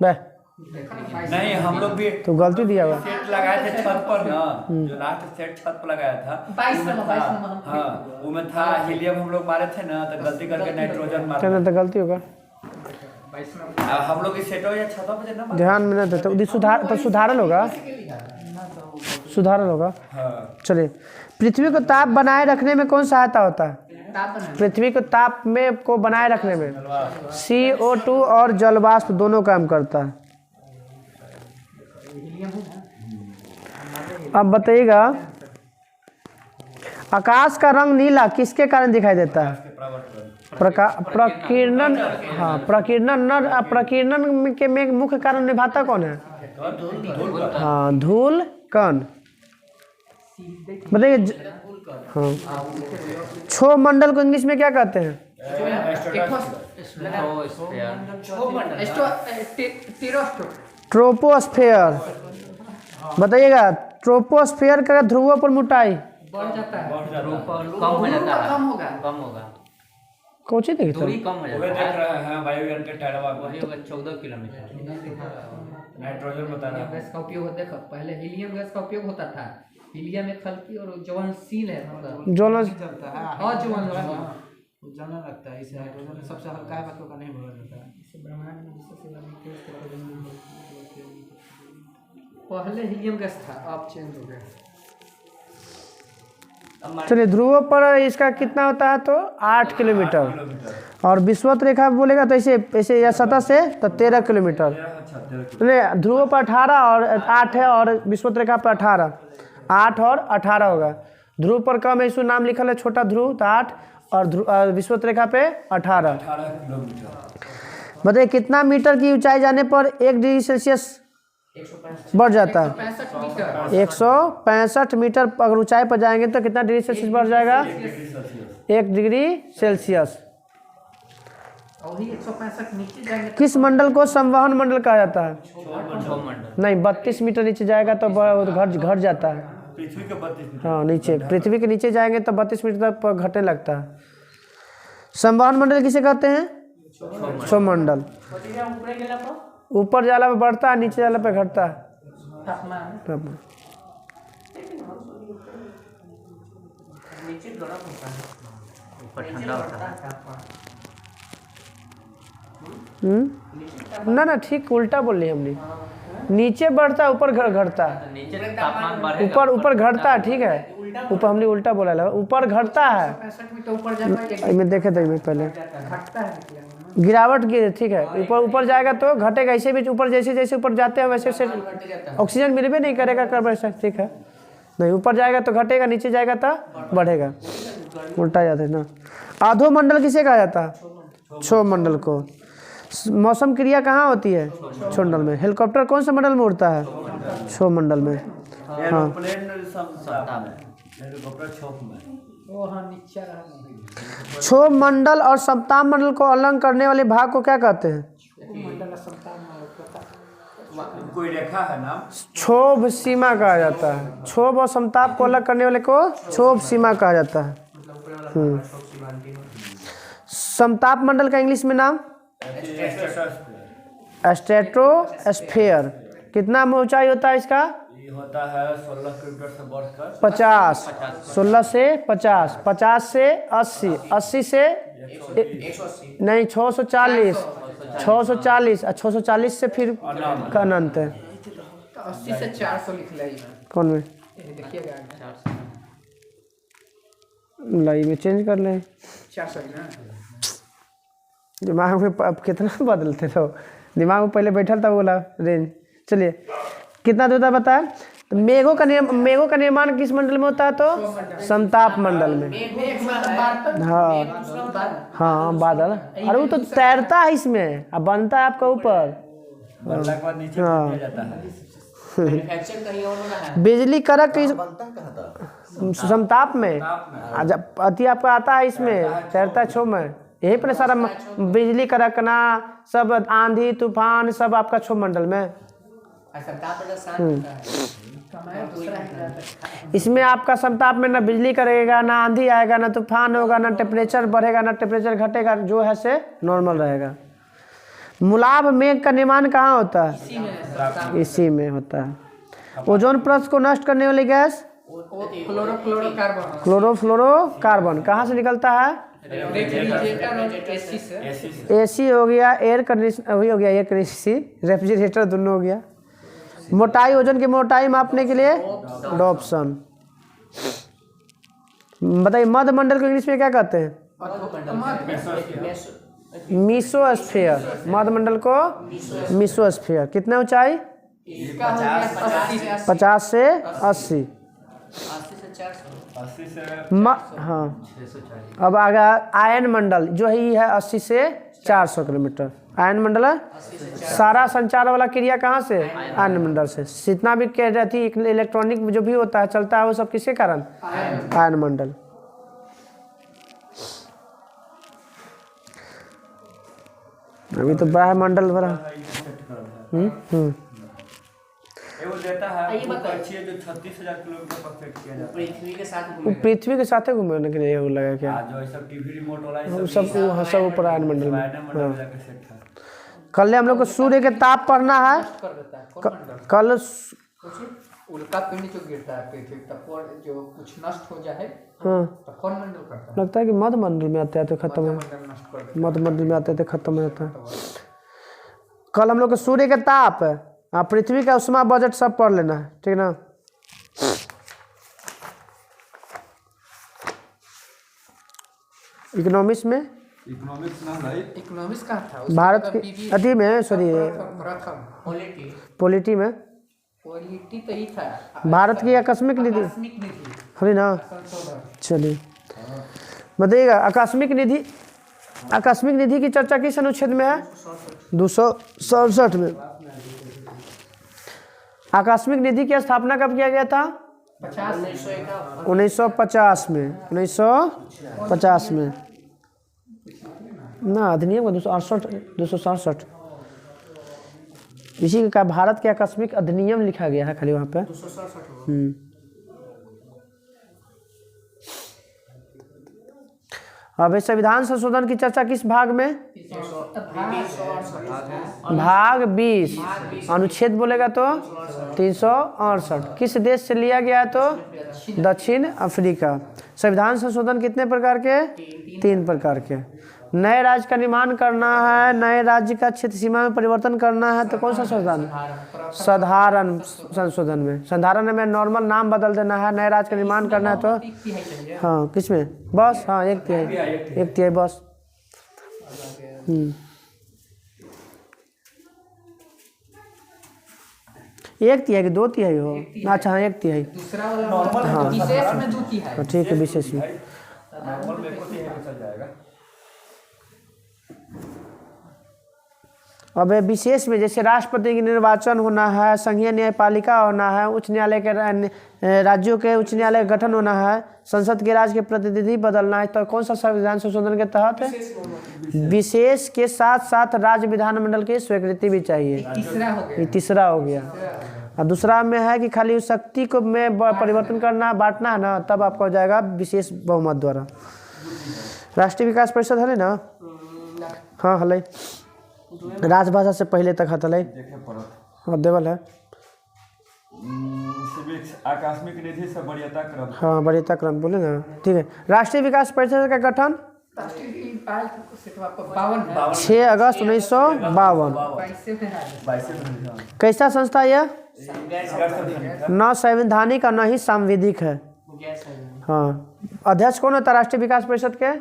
वह नहीं हम लोग भी तो गलती दिया हुआ। सेट लगाए थे छत पर ना, जो लास्ट सेट छत पर लगाया था 22 उसमें नंबर, था, 22 नंबर। हाँ उसमें था हीलियम हम लोग मारे थे ना, तो गलती करके नाइट्रोजन मारे। चलो तो गलती होगा, हम लोग इस सेटों या छतों पे ना ध्यान में नहीं देते, सुधार तो सुधारल होगा, सुधारल होगा। हाँ चलिए, पृथ्वी को ताप बनाए रखने में कौन सहायता होता है? पृथ्वी को ताप में को बनाए रखने में CO2 और जलवाष्प दोनों काम करता है। अब बताइएगा, आकाश का रंग नीला किसके कारण दिखाई देता है? प्रकीर्णन। हाँ, प्रकीर्णन के में मुख्य कारण निभाता कौन है? हाँ, धूल कण। बताइए। हाँ, क्षोभ मंडल को इंग्लिश में क्या कहते हैं? ट्रोपोस्फेयर। बताइएगा, ट्रोपोस्फेयर का ध्रुवों पर मोटाई बढ़ जाता है, कम हो जाता है, कम होगा, कम होगा, कौन सी देखी दूरी कम हो वो जाता देख है, रहे हैं वायुयान के टायरवा को, वही होगा 14 किलोमीटर। नाइट्रोजन बता रहा हीलियम गैस का उपयोग देखो, पहले हीलियम गैस का उपयोग होता था। हीलियम एक हल्की और ज्वलनशील है, मतलब ज्वलन चलता है अज्वलनशील। वो जलने लगता है, इसे हाइड्रोजन सबसे हल्का है, बाकी का नहीं भरा जाता है। इसे ब्रह्मांड में सबसे ज्यादा पहले हीलियम गैस था, अब चेंज हो गया। चलिए, ध्रुवों पर इसका कितना होता है? तो 8 किलोमीटर। और विषुवत रेखा बोलेगा तो ऐसे ऐसे या सतह से तो 13 किलोमीटर। नहीं, ध्रुवों पर 18 और 8 है, और विषुवत रेखा पर 18, 8 और 18 होगा। ध्रुव पर कम है, इसमें नाम लिखल है छोटा ध्रुव तो 8, और विषुवत रेखा पे 18 किलोमीटर। बताइए, कितना मीटर की ऊंचाई जाने पर 1 डिग्री सेल्सियस बढ़ जाता है? 65 मीटर। 165 मीटर अगर ऊंचाई पर जाएंगे तो कितना डिग्री सेल्सियस बढ़ जाएगा? 1 डिग्री सेल्सियस। और ही 165 नीचे जाएंगे तो किस मंडल को संवहन मंडल कहा जाता है? क्षोभ मंडल। नहीं, 32 मीटर नीचे जाएगा तो घट जाता है। पृथ्वी के 32 मीटर। हाँ, नीचे पृथ्वी के नीचे जाएंगे तो 32 मीटर तक घटने लगता है। संवहन मंडल किसे कहते हैं? क्षोभ मंडल। ऊपर जाला पे बढ़ता है, नीचे जाला पे घटता है। तापमान ऊपर ठंडा होता है। ना ना, ठीक उल्टा बोल रही हमने। नीचे बढ़ता है, ऊपर घटता है। तो नीचे तापमान बढ़ेगा, ऊपर घटता है, ठीक है। ऊपर हमने उल्टा बोला है, ऊपर घटता है। 65 मीटर ऊपर जाता है, मैं देखे थे मैं पहले घटता है। गिरावट की, ठीक है। ऊपर जाएगा तो घटेगा, ऐसे भी ऊपर जैसे जैसे ऊपर जाते हैं वैसे वैसे ऑक्सीजन मिलबे नहीं करेगा कार्बन डाइऑक्साइड, ठीक है। नहीं, ऊपर जाएगा तो घटेगा, नीचे जाएगा तो बढ़ेगा, उल्टा जाता है ना। आधो मंडल किसे कहा जाता है? क्षोभ मंडल को। मौसम क्रिया कहाँ होती है? क्षोभ मंडल में। हेलीकॉप्टर कौन सा मंडल में उड़ता है? क्षोभ मंडल में। हाँ, एरोप्लेन हेलीकॉप्टर क्षोभ में। वो हाँ नीचे रहा। क्षोभ मंडल और समताप मंडल को अलग करने वाले भाग को क्या कहते हैं? कोई रेखा है नाम? क्षोभ सीमा कहा जाता है। क्षोभ और समताप को अलग करने वाले को क्षोभ सीमा कहा जाता है। समताप मंडल का इंग्लिश में नाम? स्ट्रेटोस्फेयर। कितना ऊंचाई होता है इसका? ये होता है 16 किलोमीटर से बढ़कर 50, 16 से 50, 50 से 80, 80 से नहीं 640, 640 और 640 से फिर का अनंत है। 80 से 400 लिख ली। कौन में? ये देखिएगा, लाइव में चेंज कर लें। 400 ही ना। दिमाग में अब कितना बदलते थे, दिमाग में पहले बैठल था बोला रेंज। चलिए, कितना देता बताया? तो मेघों का निर्माण किस मंडल में होता है? तो समताप मंडल में। हाँ हाँ, बादल। अरे वो तो तैरता है इसमें, अब बनता है आपका ऊपर। बनने के बाद नीचे गिर जाता है। बिजली कड़क समताप में, अति आपका आता है इसमें, तैरता है क्षोभ में। यही पर सारा बिजली कड़कना, सब आंधी तूफान सब आपका क्षोभ मंडल में। इसमें आपका समताप में ना बिजली करेगा, ना आंधी आएगा, ना तूफान होगा, ना टेम्परेचर बढ़ेगा, ना टेम्परेचर घटेगा, जो है से नॉर्मल रहेगा। मूलाभ मेघ का निर्माण कहाँ होता है? इसी में होता है। ओजोन परत को नष्ट करने वाली गैस क्लोरोफ्लोरोकार्बन क्लोरोफ्लोरोकार्बन कहाँ से निकलता है? रेफ्रिजरेटर और एसी से। एसी हो गया, एयर कंडीशनर वही हो गया, एयर कंडीशनर रेफ्रिजरेटर दोनों हो गया। मोटाई, ओजोन की मोटाई मापने के लिए डॉप्सन। बताइए मध्यमंडल को इंग्लिश में क्या कहते हैं? मीसोस्फीयर। मध्यमंडल को मीसोस्फीयर। कितने ऊंचाई? इसका हो गया 50 से 80। 80 से हाँ, अब आ गया आयन मंडल जो है ये है 80 से 400 किलोमीटर। आयन मंडल है। सारा संचार वाला क्रिया कहाँ से? आयन मंडल से। जितना भी कह रहती इलेक्ट्रॉनिक जो भी होता है चलता है वो सब किसके कारण? आयन मंडल। अभी तो बड़ा है मंडल भरा। वो देता है वो पक्षी है जो 36,000 किलोमीटर पर सेट किया जाता है। पृथ्वी के साथ वो पृथ्वी के साथ घूमने के लिए वो लगा क्या? जो ये सब टीवी रिमोट वाला ये वो सब ऊपर आयन मंडल में। मंडल में जाके सेट है। कल हम लोग को सूर्य के ताप पढ़ना है। कर देता है कौन मंडल? कल उल्का पिंड जो गिरता है पृथ्वी पर जो कुछ नष्ट हो जाए हाँ तो कौन मंडल करता है? लगता है कि मध्य मंडल में आते आते खत्म है। मंडल नष्ट कर देता मध्य मंडल में आते आते खत्म हो जाता है। कल हम लोग को सूर्य के ताप पृथ्वी का उष्मा बजट सब पढ़ लेना है, ठीक ना? इकोनॉमिक्स में इकोनॉमिक्स ना भाई इकोनॉमिक्स का था भारत की अति में सॉरी पॉलिटी पॉलिटी में पॉलिटी तो ही था। भारत की आकस्मिक निधि आकस्मिक निधि है ना? संशोधन। चलिए बताइएगा आकस्मिक निधि की चर्चा किस अनुच्छेद में है? 267 में। आकस्मिक निधि की स्थापना कब किया गया था? 1950 में। 1950 में ना अधिनियम का 267 इसी का भारत के आकस्मिक अधिनियम लिखा गया है खाली वहाँ पे। अब संविधान संशोधन की चर्चा किस भाग में? भाग 20 अनुच्छेद बोलेगा तो 368। किस देश से लिया गया है तो? दक्षिण अफ्रीका। संविधान संशोधन कितने प्रकार के? 3 प्रकार के। नए राज्य का निर्माण करना है, नए राज्य का क्षेत्र सीमा में परिवर्तन करना है तो कौन सा संशोधन? साधारण संशोधन में। साधारण में नॉर्मल नाम बदल देना है। नए राज्य का निर्माण करना है तो हाँ किसमें? बस हाँ 1/3 बस। एक तिहाई कि 2 तिहाई हो? अच्छा हाँ 1/3। दूसरा वाला विशेष में 2 तिहाई। ठीक है विशेष में। नॉर्मल में को चल जाएगा। अब विशेष में जैसे राष्ट्रपति की निर्वाचन होना है, संघीय न्यायपालिका होना है, उच्च न्यायालय के राज्यों के उच्च न्यायालय का गठन होना है, संसद के राज्य के प्रतिनिधि बदलना है तो कौन सा संविधान संशोधन के तहत है? विशेष के साथ साथ राज्य विधानमंडल की स्वीकृति भी चाहिए। ये तीसरा हो गया। और दूसरा में है कि खाली उस शक्ति को में परिवर्तन करना बांटना है ना तब आपका हो जाएगा विशेष बहुमत द्वारा। राष्ट्रीय विकास परिषद है ना? हाँ हले राजभाषा से पहले तक हतले हाँ देवल है। आकस्मिक निधि से वरीयता क्रम। हाँ वरीयता क्रम बोले ना, ठीक है। राष्ट्रीय विकास परिषद का गठन 6 अगस्त 1952। कैसा संस्था यह? न संवैधानिक और न ही सांविधिक है। हाँ अध्यक्ष कौन होता है राष्ट्रीय विकास परिषद के?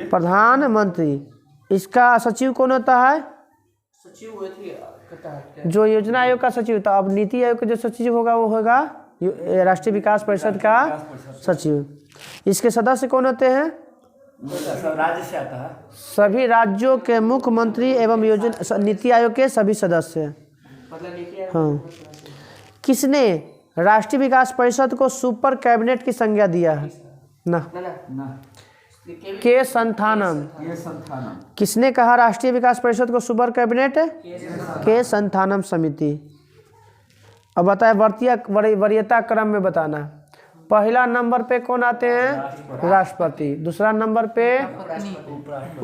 प्रधानमंत्री। इसका सचिव कौन होता है? जो योजना आयोग का सचिव था। अब नीति आयोग का जो सचिव होगा वो होगा राष्ट्रीय विकास परिषद का सचिव। इसके सदस्य कौन होते हैं? राज्य से आता है। सभी राज्यों के मुख्यमंत्री एवं योजना नीति आयोग के सभी सदस्य। हाँ किसने राष्ट्रीय विकास परिषद को सुपर कैबिनेट की संज्ञा दिया है? ना के संथानम। किसने कहा राष्ट्रीय विकास परिषद को सुपर कैबिनेट? के संथानम समिति। अब बताए वरीयता क्रम में बताना। पहला नंबर पे कौन आते हैं? राष्ट्रपति। दूसरा नंबर पे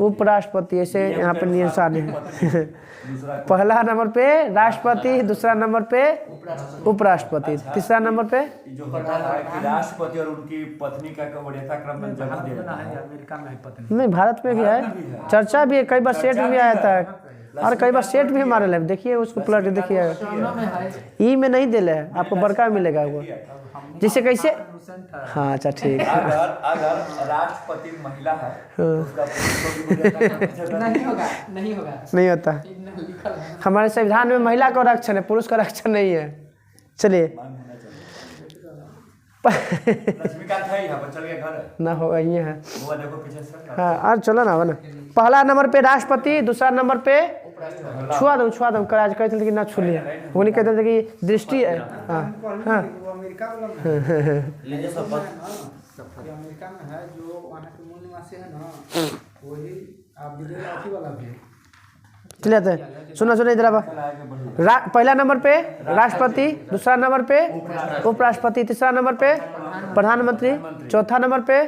उपराष्ट्रपति। ऐसे यहाँ पे निशान है। पहला नंबर पे राष्ट्रपति, दूसरा नंबर पे उपराष्ट्रपति, तीसरा नंबर पे जो होता है कि राष्ट्रपति और उनकी पत्नी का वरीयता क्रम में जगह दे देता है। अमेरिका में है पत्नी। नहीं, भारत में भी है, चर्चा भी है, कई बार सेट भी आया था और कई बार सेट भी हमारे लिए। देखिए उसको प्लट देखिए, ई में नहीं दिले है, आपको बड़का मिलेगा वो। जिससे कैसे, हाँ अच्छा ठीक है। अगर राष्ट्रपति महिला है तो उसका नहीं होगा, नहीं होगा, नहीं होता। लिखल है। हमारे संविधान में महिला का आरक्षण है, पुरुष का आरक्षण नहीं है। चलिए लक्ष्मीकांत है यहाँ पर, चल गया घर ना होगा, ये है। वो देखो पीछे से। हाँ और चलो ना, ना पहला नंबर पे राष्ट्रपति, दूसरा नंबर पे छुआ दो कराज कहते थे कि ना छू लिया, वो नहीं कहते थे कि दृष्टि है। हाँ हाँ लीजिए शपथ। अमेरिका में है जो वहाँ के मूल निवासी है ना, वही आप विदेशी वाला भी। चलिए सुनो इधर अब। पहला नंबर पे राष्ट्रपति, दूसरा नंबर पे उपराष्ट्रपति, तीसरा नंबर पे प्रधानमंत्री, चौथा नंबर पे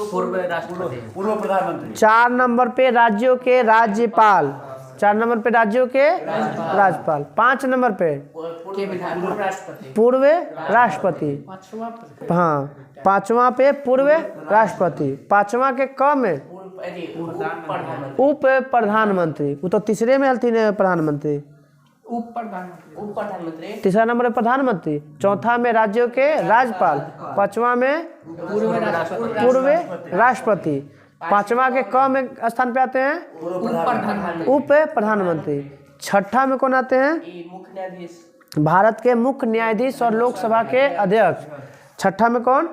पूर्व राष्ट्रपति, पूर्व प्रधानमंत्री, 4 नंबर पे राज्यों के राज्यपाल, 4 नंबर पे राज्यों के राज्यपाल, 5 नंबर पे पूर्व राष्ट्रपति, पूर्व राष्ट्रपति, हाँ 5वां पे पूर्व राष्ट्रपति, 5वां के क में उप प्रधानमंत्री, वो तो तीसरे में हल्थी ने प्रधानमंत्री, उप प्रधानमंत्री, तीसरा नंबर पे प्रधानमंत्री, चौथा में राज्यों के राज्यपाल, 5वां में पूर्व राष्ट्रपति, 5वां के क में स्थान पे आते हैं उप प्रधानमंत्री, 6ठा में कौन आते हैं? मुख्य न्यायाधीश, भारत के मुख्य न्यायाधीश और लोकसभा के अध्यक्ष। 6ठा में कौन?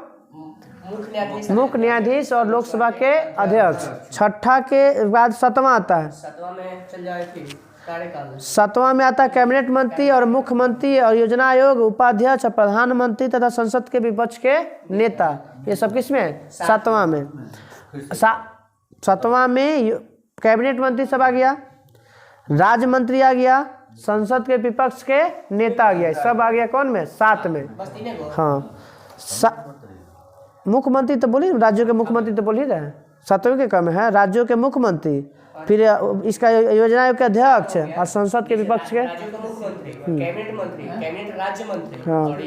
मुख्य न्यायाधीश और लोकसभा के अध्यक्ष। 6ठा के बाद 7वां आता है। 7वां में चल जाए फिर कार्यकाल, 7वां में आता है कैबिनेट मंत्री और मुख्यमंत्री और योजना आयोग, उपाध्यक्ष और प्रधानमंत्री तथा संसद के विपक्ष के नेता। ये सब किसमें? 7वां में। 7वां में कैबिनेट मंत्री सब आ गया, राज्य मंत्री आ गया, संसद के विपक्ष के नेता आ गया, सब आ गया कौन में? 7 में। हाँ मुख्यमंत्री तो बोली, राज्यों के मुख्यमंत्री तो बोल ही रहे हैं। 7वें के कम है राज्यों के मुख्यमंत्री, फिर इसका योजना आयोग के अध्यक्ष और संसद के विपक्ष के कैबिनेट मंत्री, कैबिनेट राज्य मंत्री। हाँ। और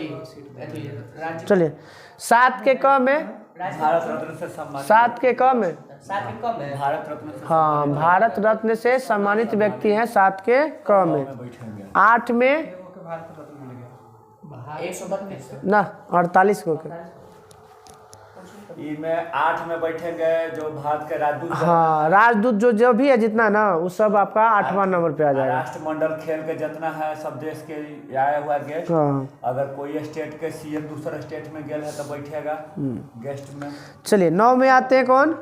राज्य चलिए 7 के कम है, भारत रत्न से सम्मानित, 7 के कम है, 7 के कम है, भारत रत्न से हाँ भारत रत्न से सम्मानित व्यक्ति हैं 7 के कम है। बैठेंगे। 8 में 132 ना 48 को के। इनमें 8 में बैठेंगे जो भारत के राजदूत, हाँ राजदूत जो भी है जितना ना, वो सब आपका 8वां नंबर पे आ जाएगा। राष्ट्रमंडल खेल के जितना है सब देश के आया हुआ गेस्ट। हाँ अगर कोई स्टेट के सीएम दूसरा स्टेट में गेल है तो बैठेगा गेस्ट में। चलिए 9 में आते हैं कौन?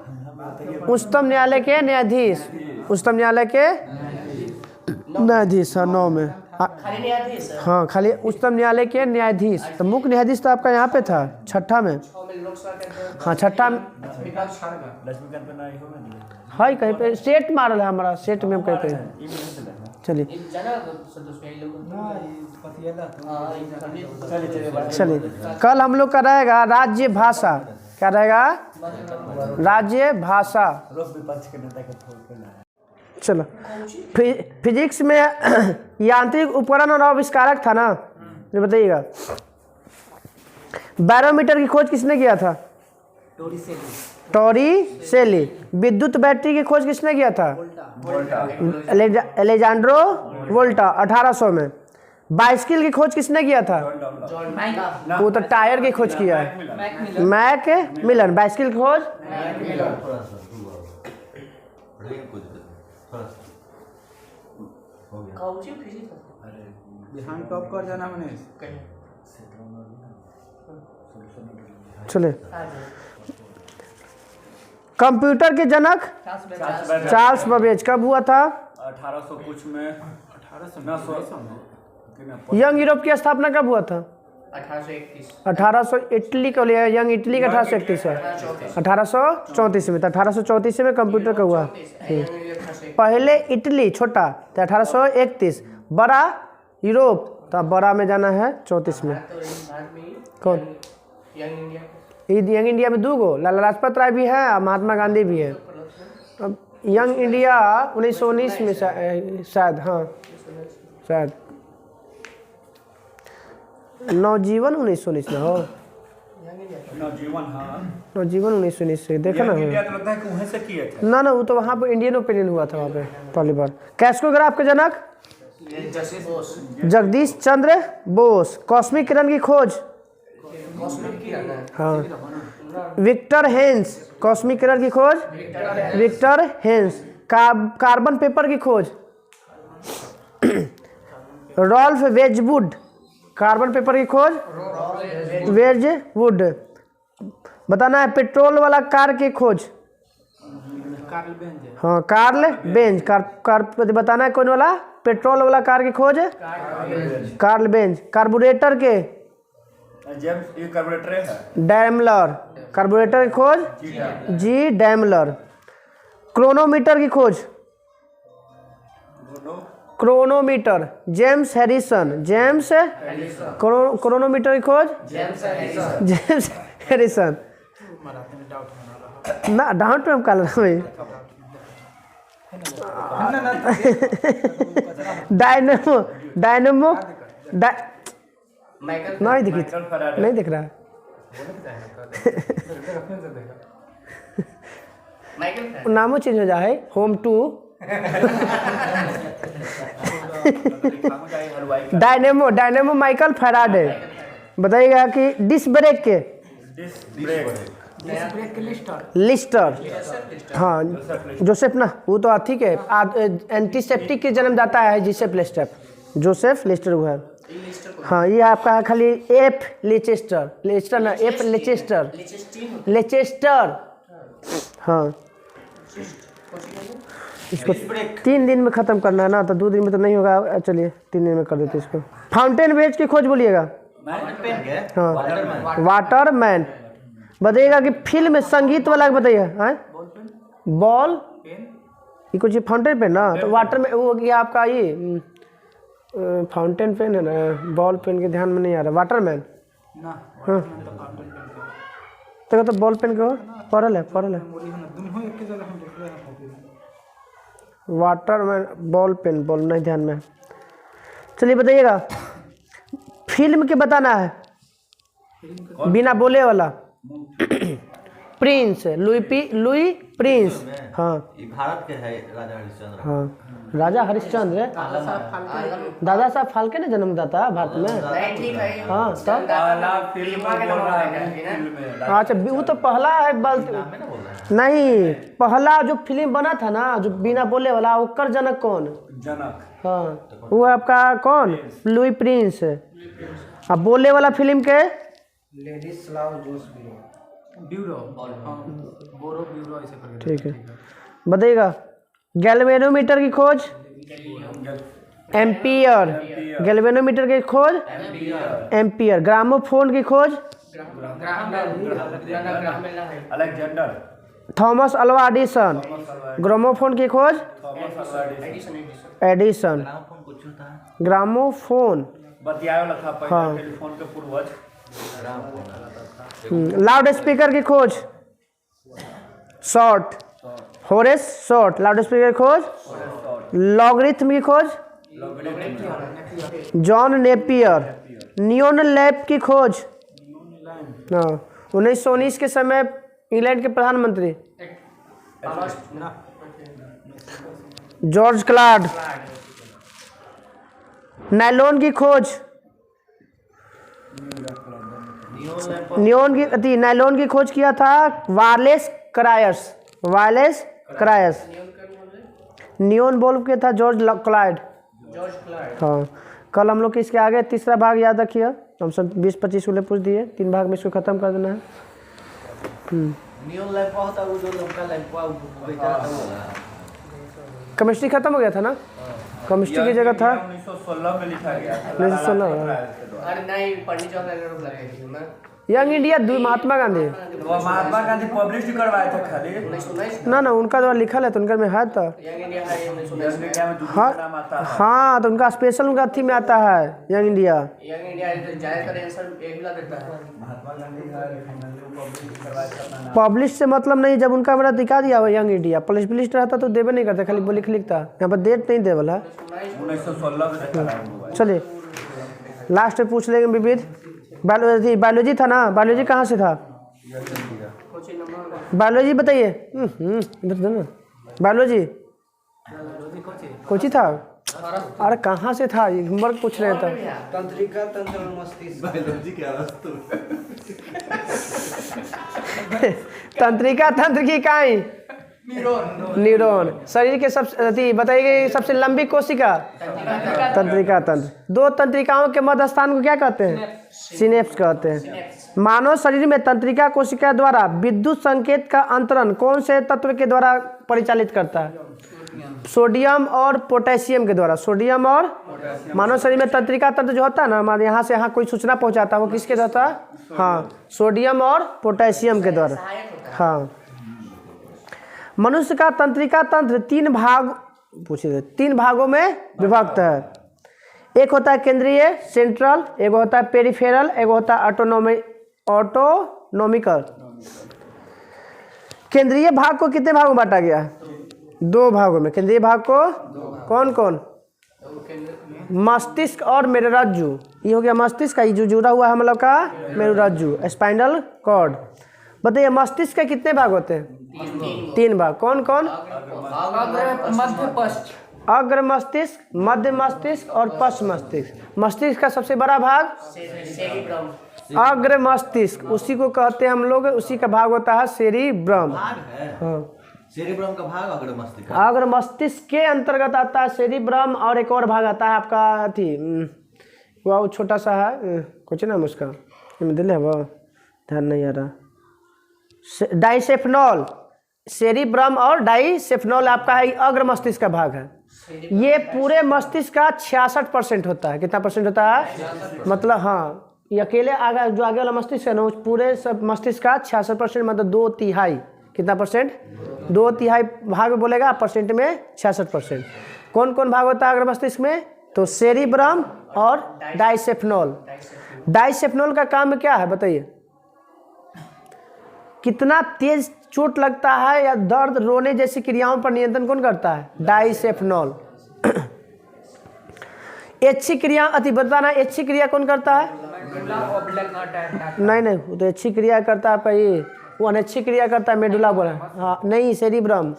उच्चतम न्यायालय के न्यायाधीश, उच्चतम न्यायालय के न्यायाधीश। हाँ 9 में खाली न्यायाधीश, हाँ खाली उच्चतम न्यायालय के न्यायाधीश। तो मुख्य न्यायाधीश तो आपका यहाँ पे था 6ठा में। लोकसभा के हाँ 6ठा में विपक्ष, लक्ष्मीकांत पे नहीं होगा, है कहीं पे सेट मारल है हमारा, सेट में कहीं पे। चलिए जना सदस्य यही लोग। हाँ, ये चलिए कल हम लोग का रहेगा राज्य भाषा। क्या रहेगा? राज्य भाषा। लोग विपक्ष के नेता के फोड़ के लाए। चलो फिजिक्स में यांत्रिक उपकरण और आविष्कारक था ना, ये बताइएगा। बैरोमीटर की खोज किसने किया था? टोरिसेली। विद्युत बैटरी की खोज किसने किया था? एलेजांड्रो वोल्टा 1800 में। बाइसिकल की खोज किसने किया था? वो तो टायर की खोज किया है, मैक मिलन। बाइसिकल की खोज कौची फिजिक्स हम टॉप कर जाना हमने। चले कंप्यूटर के जनक चार्ल्स बेबेज कब हुआ था? 1800 कुछ में, 1800 यंग यूरोप की स्थापना कब हुआ था? 1831, 1800 इटली का लिया, यंग इटली का 1831 है, 1834 में। तो 1834 में कंप्यूटर का हुआ। पहले इटली छोटा तो 1831, बड़ा यूरोप तो अब बड़ा में जाना है 34 में। तो इस भारत में ही कौन? यंग इंडिया यंग इंडिया में 2 गो, लाला लाजपत राय भी है और महात्मा गांधी भी है। अब यंग इंडिया 1919 में शायद, हाँ शायद नवजीवन 1919 ना हो, नवजीवन, हाँ नवजीवन 1919 से देखा ना। इंडिया तो लगता है कि वहीं से किए थे। ना वो तो वहाँ पे इंडियन ओपिनियन हुआ था वहाँ पे पहली बार। कैस्कोग्राफ के जनक जस्टिस बोस जगदीश चंद्र बोस। कॉस्मिक किरण की खोज कॉस्मिक किरण है। हाँ विक्टर हेंस। कॉस्मिक किरण की खोज विक्टर हेंस। कार्बन पेपर की खोज रॉल्फ वेजवुड। कार्बन पेपर की खोज वेजवुड। बताना है पेट्रोल वाला कार की खोज। हाँ कार्ल बेंज। कार बताना है कौन वाला पेट्रोल वाला कार की खोज कार्ल बेंज। कार्बोरेटर के जेम्स ये कार्बोरेटर है। डैमलर। कार्बोरेटर की खोज जी डैमलर। क्रोनोमीटर की खोज chronometer James Harrison. James chronometer की खोज जेम्स हैरिसन। ना डाउट में हम काल डायनेमो डायनेमो माइकल नहीं दिखी, नहीं दिख रहा। माइकल नामो चेंज हो जा है। Home to dynamo dynamo Michael Faraday. बताइएगा कि डिस्क ब्रेक के लिस्टर। हाँ जोसेफ ना, वो तो ठीक है एंटीसेप्टिक के जन्मदाता है जोसेफ लिस्टर। जोसेफ लिस्टर हुआ है। हाँ ये आपका है खाली एफ लेचेस्टर। लेचेस्टर ना एफ लेचेस्टर लेचेस्टर। हाँ इसको 3 दिन में ख़त्म करना है ना, तो 2 दिन में तो नहीं होगा। चलिए 3 दिन में कर देते इसको। फाउंटेन वेज की खोज बोलिएगा। हाँ वाटरमैन। बताइएगा कि फिल्म संगीत वाला बताइएगा। बॉल ये कुछ फाउंटेन पेन ना, तो वाटर में वो गया आपका ये फाउंटेन पेन है ना, बॉल पेन के ध्यान में नहीं आ रहा। वाटरमैन हाँ तो बॉल पेन के पढ़ल है वाटरमैन बॉल पेन बॉल नहीं ध्यान में। चलिए बताइएगा फिल्म के बताना है बिना बोले वाला। Prince Louis Prince. हाँ ये भारत के है राजा हरिश्चंद्र। हाँ राजा हरिश्चंद्र दादा साहब फाल्के ने जन्मदाता भारत में। नहीं ठीक है। हाँ तब पहला फिल्म बोल रहा है। अच्छा वो तो पहला है नहीं, पहला जो फिल्म बना था ना जो बिना बोले वाला, ओकर जनक कौन? जनक। हाँ वो आपका कौन? Louis Prince. अब बोले वाला फिल्म के ब्यूरो बोरो ब्यूरो ऐसे करके। ठीक है बताइएगा। गैल्वेनोमीटर की खोज एम्पियर। गैल्वेनोमीटर की खोज एम्पियर। ग्रामोफोन की खोज Alexander Thomas Alva Edison. Gramophone की खोज एडिसन। ग्रामोफोन बतियाए वाला था पहले। हाँ। टेलीफोन के पूर्वज। लाउड स्पीकर की खोज short Horace short. Loud speaker की खोज लॉगरिथम की खोज जॉन नेपियर। नियोन लैब की खोज 1919 के समय इंग्लैंड के प्रधानमंत्री जॉर्ज क्लाड। नायलॉन की खोज नायलॉन की खोज किया था वालेस क्रायर्स। वालेस क्रायर्स। नियोन बल्ब के था जॉर्ज क्लाइड। हाँ कल हम लोग इसके आगे तीसरा भाग याद रखिए। हम सब 20-25 वाले पूछ दिए, 3 भाग में इसको खत्म कर देना है। नियॉन लैंप होता है वो जो लंका लैंप वो बेचा था वो। केमिस्ट्री खत्म हो गया था ना, केमिस्ट्री की जगह था 1916 में लिखा गया था। 1916। अरे नहीं पंडित जवाहरलाल नेहरू लगे थे ना। Young India Mahatma Gandhi. वो महात्मा गांधी पब्लिश करवाए थे खाली। 1919 ना ना उनका द्वारा लिखल है तो उनका में है तो यंग इंडिया है 1919 यंग इंडिया में दूसरा हाँ नाम आता है। हाँ तो उनका स्पेशल उनका थी में आता है यंग इंडिया। यंग इंडिया ज्यादातर आंसर यही ला देता है। महात्मा गांधी का पब्लिश करवाए थे अपना नाम। पब्लिश से मतलब नहीं, जब उनका मेरा दिखा दिया हुआ यंग इंडिया पब्लिश रहता तो देवे नहीं करता, खाली लिख लिखता। यहाँ पर डेट नहीं देवल है। 1916 में देखा है। चलिए लास्ट में पूछ लेंगे विविध। बायोलॉजी था ना, बायोलॉजी कहाँ से था? बायोलॉजी बताइए। ना बायोलॉजी कोची था? अरे कहाँ से था ये वर्ग पूछ रहे थे। तंत्रिका तंत्र और मस्तिष्क। बायोलॉजी क्या वस्तु? तंत्रिका तंत्र की इकाई न्यूरॉन। शरीर के सबसे बताइए सबसे लंबी कोशिका तंत्रिका तंत्र। दो तंत्रिकाओं के मध्य स्थान को क्या कहते हैं? सिनेप्स कहते हैं। मानव शरीर में तंत्रिका कोशिका द्वारा विद्युत संकेत का अंतरण कौन से तत्व के द्वारा परिचालित करता है? सोडियम और पोटेशियम के द्वारा। सोडियम और मानव शरीर में तंत्रिका तंत्र जो होता है ना, हमारे यहाँ से यहाँ कोई सूचना पहुँचाता है वो किसके द्वारा? हाँ सोडियम और पोटेशियम के द्वारा। हाँ मनुष्य का तंत्रिका तंत्र तीन भागों में विभक्त है। एक होता है केंद्रीय सेंट्रल, एक होता है पेरिफेरल, एक होता है ऑटोनॉमिकल। केंद्रीय भाग को कितने भागों में बांटा गया है? 2 भागों में। केंद्रीय भाग को कौन कौन? मस्तिष्क और मेरुरज्जु। ये हो गया मस्तिष्क का, ये जो जुड़ा हुआ है हम लोग का मेरुरज्जु स्पाइनल कॉर्ड। बताइए मस्तिष्क के कितने भाग होते हैं? 3 भाग। कौन कौन? मध्य पश्च अग्र मस्तिष्क, मध्य मस्तिष्क और पश्च मस्तिष्क। मस्तिष्क का सबसे बड़ा भाग अग्र मस्तिष्क, उसी को कहते हैं हम लोग, उसी का भाग होता है सेरिब्रम। हाँ सेरिब्रम का भाग अग्र मस्तिष्क। अग्र मस्तिष्क के अंतर्गत आता है सेरिब्रम, और एक और भाग आता है आपका अथी वो छोटा सा है कुछ नाम उसका दिल है वो ध्यान नहीं आ रहा। डाइसेफेनॉल। सेरिब्रम और डाइसेफेनॉल आपका है अग्र मस्तिष्क का भाग है। ये पूरे मस्तिष्क का 66% होता है। कितना परसेंट होता है? मतलब हाँ ये अकेले आगे जो आगे वाला मस्तिष्क है ना उस पूरे सब मस्तिष्क का 66% मतलब 2/3। कितना परसेंट? 2/3 भाग में बोलेगा, परसेंट में 66%। कौन कौन भाग होता है अग्र मस्तिष्क में? तो सेरिब्रम और डाइसेफेनॉल। डाइसेफेनॉल का काम क्या है बताइए? कितना तेज चोट लगता है या दर्द रोने जैसी क्रियाओं पर नियंत्रण कौन करता है? डाइसेफेनॉल। अच्छी क्रिया अति बताना, अच्छी क्रिया कौन करता है? नहीं वो तो अच्छी क्रिया करता है आपका ये, वो अनच्छी क्रिया करता है मेडुला बोला। हाँ नहीं सेरिब्रम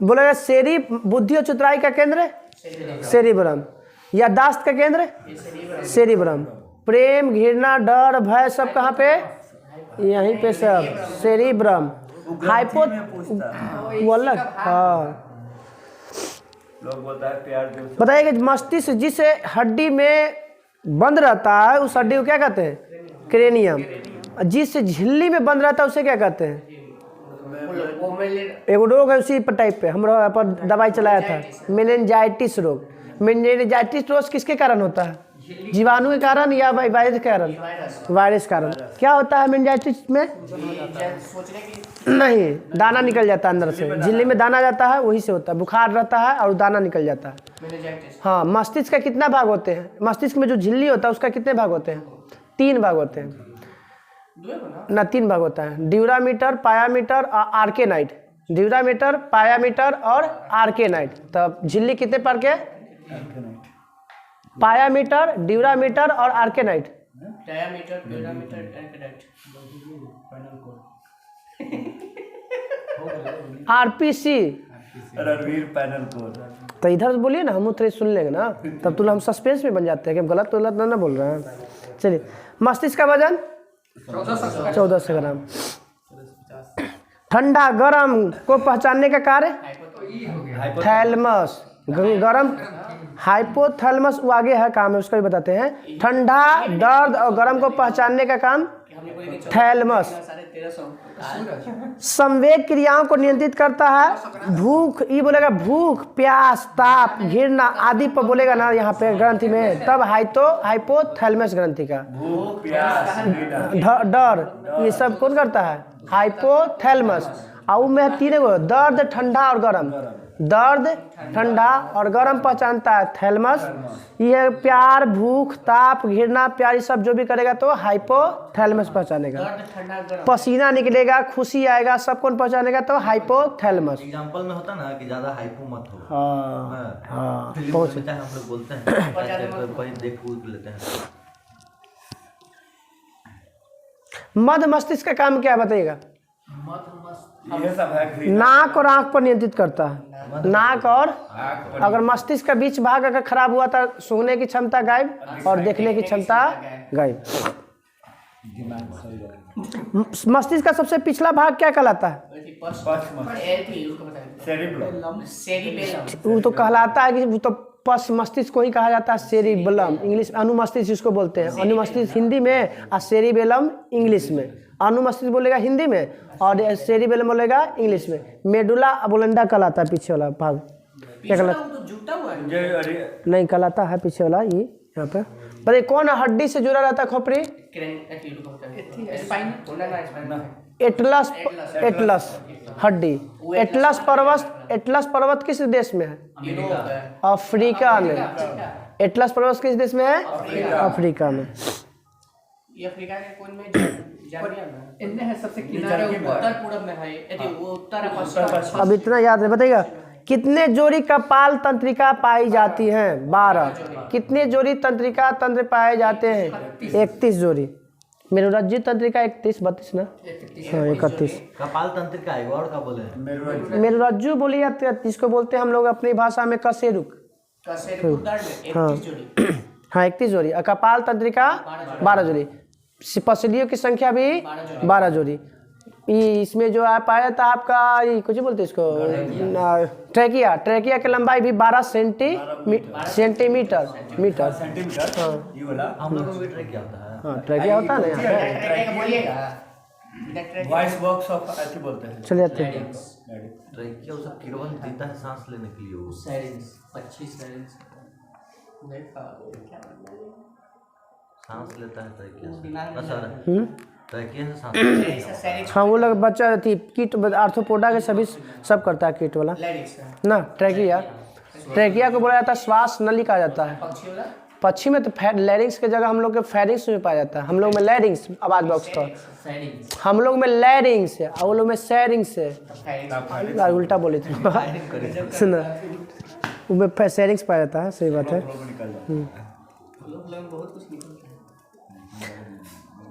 बोलेगा। बुद्धि और चतुराई का केंद्र सेरिब्रम। याददाश्त का केंद्र सेरिब्रम। प्रेम घृणा डर भय सब कहाँ पे? यहीं पे सब सेरिब्रम। हाइपो वो अलग। हाँ लोग बोलता है प्यार जो बताइए कि मस्तिष्क जिस हड्डी में बंद रहता है उस हड्डी को क्या कहते हैं? क्रेनियम। जिस झिल्ली में बंद रहता है उसे क्या कहते हैं? एक रोग है उसी पर टाइप पे हम लोग पर दवाई चलाया था, मेनिंजाइटिस रोग। मेनिंजाइटिस रोग किसके कारण होता है? जीवाणु के कारण या वायरस के कारण? वायरस कारण। क्या होता है मेनिंजाइटिस में? नहीं दाना निकल जाता है अंदर से, झिल्ली में दाना जाता है वही से होता है। बुखार रहता है और दाना निकल जाता है। हाँ मस्तिष्क का कितना भाग होते हैं? मस्तिष्क में जो झिल्ली होता है उसका कितने भाग होते हैं? 3 भाग होते हैं ना, 3 भाग होता है। ड्यूरामीटर, पायामीटर और आर्केनाइट। ड्यूरामीटर, पायामीटर और आर्केनाइट। तब झिल्ली कितने पर के? पायामीटर, ड्यूरामीटर और आर्केनाइट। डायामीटर, ड्यूरामीटर, आर्केनाइट। RPC Ranbir penal code. तो इधर से बोलिए ना, हम उतरे सुन लेंगे ना, तब तो हम सस्पेंस में बन जाते हैं कि हम गलत ना बोल रहे हैं। चलिए मस्तिष्क का वजन 1400 ग्राम। ठंडा गर्म को पहचानने का कार्य थैलमस। गर्म हाइपोथैलेमस वो आगे है काम है उसका भी बताते हैं। ठंडा दर्द और गर्म को पहचानने का काम थैलमस। 1350। संवेग क्रियाओं को नियंत्रित करता है। भूख, ये बोलेगा भूख, प्यास, ताप, घृणा आदि पर बोलेगा ना यहाँ पे ग्रंथि में, तब हाइपोथैलेमस ग्रंथि का। भूख प्यास डर, ये सब कौन करता है? हाइपोथैलेमस। और में तीन गो, दर्द, ठंडा और गर्म। दर्द, ठंडा और गर्म पहचानता है थैलेमस। ये प्यार, भूख, ताप, घृणा, प्यार, ये सब जो भी करेगा तो हाइपोथैलेमस पहचानेगा। दर्द, ठंडा, गर्म। पसीना निकलेगा, खुशी आएगा, सब कौन पहचानेगा तो हाइपोथैलेमस। एग्जांपल में होता ना कि ज्यादा हाइपो मत हो। हाँ हाँ फिल्म पहुँच। में चाहे हम लोग बोलते हैं कोई देख कूद लेते हैं। मध्य मस्तिष्क का काम क्या है बताइएगा? ये सब है। नाक और आंख पर नियंत्रित करता है। नाक और अगर मस्तिष्क का बीच भाग अगर खराब हुआ तो सूंघने की क्षमता गायब और देखने की क्षमता गायब। मस्तिष्क का सबसे पिछला भाग क्या कहलाता है? वो तो कहलाता है कि वो तो पश्च मस्तिष्क को ही कहा जाता है सेरिबेलम, इंग्लिश अनुमस्तिष्क जिसको बोलते हैं। अनुमस्तिष्क हिंदी में और सेरिबेलम इंग्लिश में। अनुमस्तिष्क बोलेगा हिंदी में और सेरिबेलम बोलेगा इंग्लिश में। मेडुला ओबलैंडा कहलाता है पीछे वाला भाग। क्या कहलाता? नहीं कहलाता है पीछे वाला, ये यहाँ पे बताइए कौन हड्डी से जुड़ा रहता है खोपड़ी? एटलस, एटलस हड्डी। एटलस पर्वत किस देश में है? अफ्रीका में। एटलस पर्वत किस देश में है? अफ्रीका में। ये अफ्रीका के कोन में जानिए ना, इनमें है सबसे किनारे ऊपर उत्तर पूर्व में है। यदि वो उत्तर पश्चिम। अब इतना याद है बताइएगा। कितने जोड़ी कपाल तंत्रिका पाई जाती हैं? 12। कितने जोड़ी तंत्रिका तंत्र पाए जाते हैं? 31 जोड़ी। मेरुरज्जु तंत्रिका 31, 32 ना? हाँ 31। कपाल तंत्रिका है और क्या बोले? मेरुरज्जु बोलिए या 33 को बोलते हैं हम लोग अपनी भाषा में कशेरुक। हाँ 31 जोड़ी। और कपाल तंत्रिका 12 जोड़ी। पसलियों की संख्या भी 12 जोड़ी। इसमें जो आप पाया था आपका ये कुछ बोलते हैं इसको ट्रैकिया की लंबाई भी 12 सेंटीमीटर। हाँ ये वाला हम लोगों में ट्रैकिया होता है। हाँ ट्रैकिया होता है ना यहाँ पे। वॉइस बॉक्स ऑफ ऐसे बोलते हैं। चले जाते हैं। ट्रैकिया वो सब किरवन देता है सांस लेने के लिए वो। सांस लेता है ट्रैकिया। ट्रैकिया से सांस। हाँ वो लोग बच्चा थी किट आर्थ्रोपोडा के सभी सब करता है किट वाला ना। ट्रैकिया को बोला जाता है श्वास नली कहा जाता है। पक्षी में तो लैरिंग्स की जगह हम लोग के फेरिंग्स में पाया जाता है। हम लोग में लैरिंग्स आवाज बॉक्स था, हम लोग में लैरिंग्स है और वो लोग में सैरिंग्स है। उल्टा बोले थे सुना, उसमें सैरिंग्स पाया जाता है। सही बात है।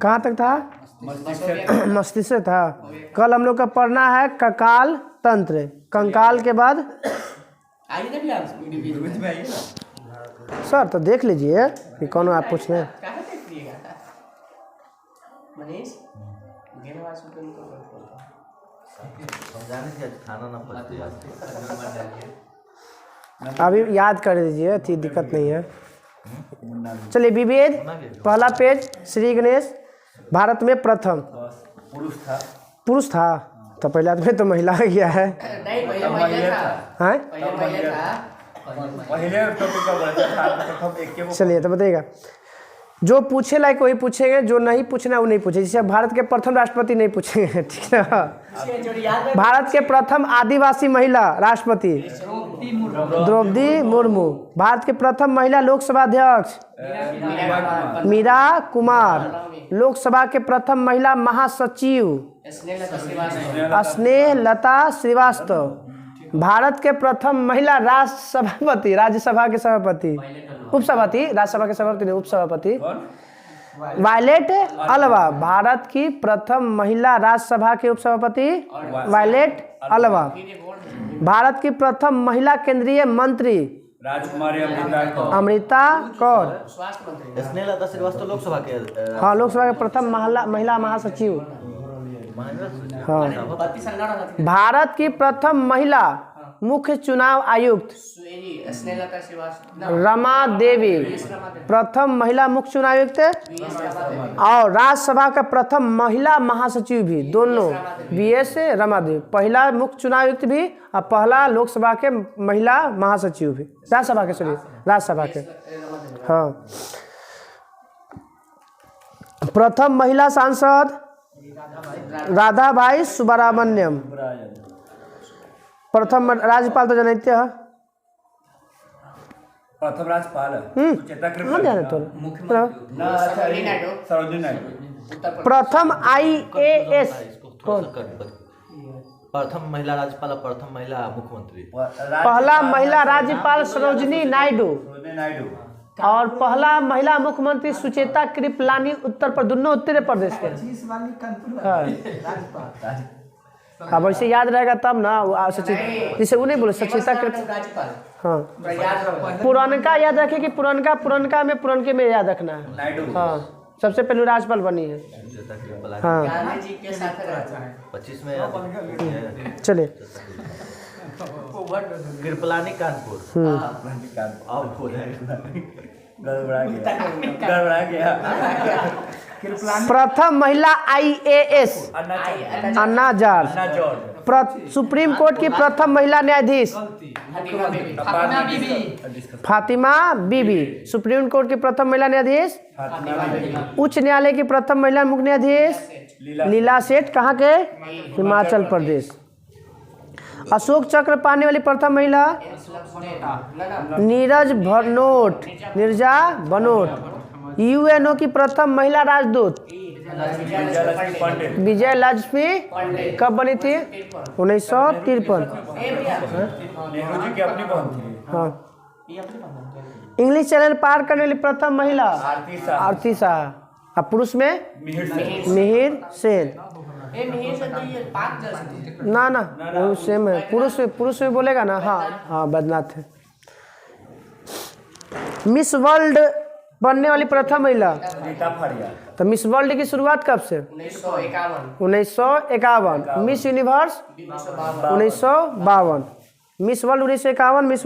कहाँ तक था? मस्तिष्क से था। कल हम लोग का पढ़ना है कंकाल तंत्र। कंकाल के बाद सर तो देख लीजिए कि कौन आप पूछ रहे हैं। खाना ना पचते अभी याद कर दीजिए, थी दिक्कत नहीं है। चलिए विभेद पहला पेज। श्री गणेश भारत में प्रथम पुरुष था तो पहले आदमी तो महिला गया है। चलिए तो बताइएगा। जो पूछे लायक वही पूछेंगे, जो नहीं पूछना वो नहीं पूछे। जैसे भारत के प्रथम राष्ट्रपति नहीं पूछेंगे, ठीक है। भारत के प्रथम आदिवासी महिला राष्ट्रपति द्रौपदी मुर्मू। भारत के प्रथम महिला लोकसभा अध्यक्ष मीरा कुमार। लोकसभा के प्रथम महिला महासचिव स्नेहलता श्रीवास्तव। भारत के प्रथम महिला राज्यसभा के सभापति उपसभापति, राज्यसभा के सभापति नहीं, उपसभापति वायलेट अलवा। भारत की प्रथम महिला राज्यसभा के उपसभापति वायलेट अलवा। भारत की प्रथम महिला केंद्रीय मंत्री राजकुमारी अमृता कौर। स्नेहलता श्रीवास्तव लोकसभा के। हाँ लोकसभा के प्रथम महिला महासचिव। हाँ भारत की प्रथम महिला मुख्य चुनाव आयुक्त स्नेहलता श्रीवास्तव, रमा देवी प्रथम महिला मुख्य चुनाव आयुक्त, और राज्यसभा का प्रथम महिला महासचिव भी, दोनों BS रमा देवी, पहला मुख्य चुनाव आयुक्त भी और पहला लोकसभा के महिला महासचिव भी, राज्यसभा के सॉरी राज्यसभा के। हाँ, प्रथम महिला सांसद राधाबाई सुब्रमण्यम, प्रथम राज्यपाल तो जानते हैं। प्रथम राज्यपाल सुचेता हाँ जाने तो सरोजिनी नायडू। प्रथम IAS प्रथम महिला राज्यपाल और प्रथम महिला मुख्यमंत्री। पहला महिला राज्यपाल सरोजिनी नायडू नायडू और पहला महिला मुख्यमंत्री सुचेता कृपलानी, दोनों उत्तर प्रदेश के। हाँ वैसे याद रहेगा तब ना, जैसे वो नहीं बोले सुचेता राज्यपाल। हाँ याद पुरनका याद रखे कि पुरनका में पुरनके में याद रखना है। हाँ सबसे पहले राज्यपाल बनी है। हाँ गांधी जी के साथ रहता है। 25 में चले कृपलानी कानपुर। अब हो जाएगा। गड़बड़ा गया। प्रथम महिला IAS अन्ना जॉर्ज, सुप्रीम कोर्ट की प्रथम महिला न्यायाधीश फातिमा बीबी, सुप्रीम कोर्ट की प्रथम महिला न्यायाधीश, उच्च न्यायालय की प्रथम महिला मुख्य न्यायाधीश लीला सेठ, कहाँ के? हिमाचल प्रदेश। अशोक चक्र पाने वाली प्रथम महिला नीरजा बनोट। UNO की प्रथम महिला राजदूत विजय लक्ष्मी कब बनी थी? 1953। नेहरू जी की अपनी बहन थी। हाँ। इंग्लिश चैनल पार करने वाली प्रथम महिला आरती शाह, और पुरुष में मिहिर सेन। ना वो सेम है, पुरुष में बोलेगा ना। हाँ बदनाथ है। मिस वर्ल्ड बनने वाली प्रथम महिला रीता फाड़िया। तो मिस वर्ल्ड की शुरुआत कब से? 1951। Miss universe 1952। Miss world 1951, miss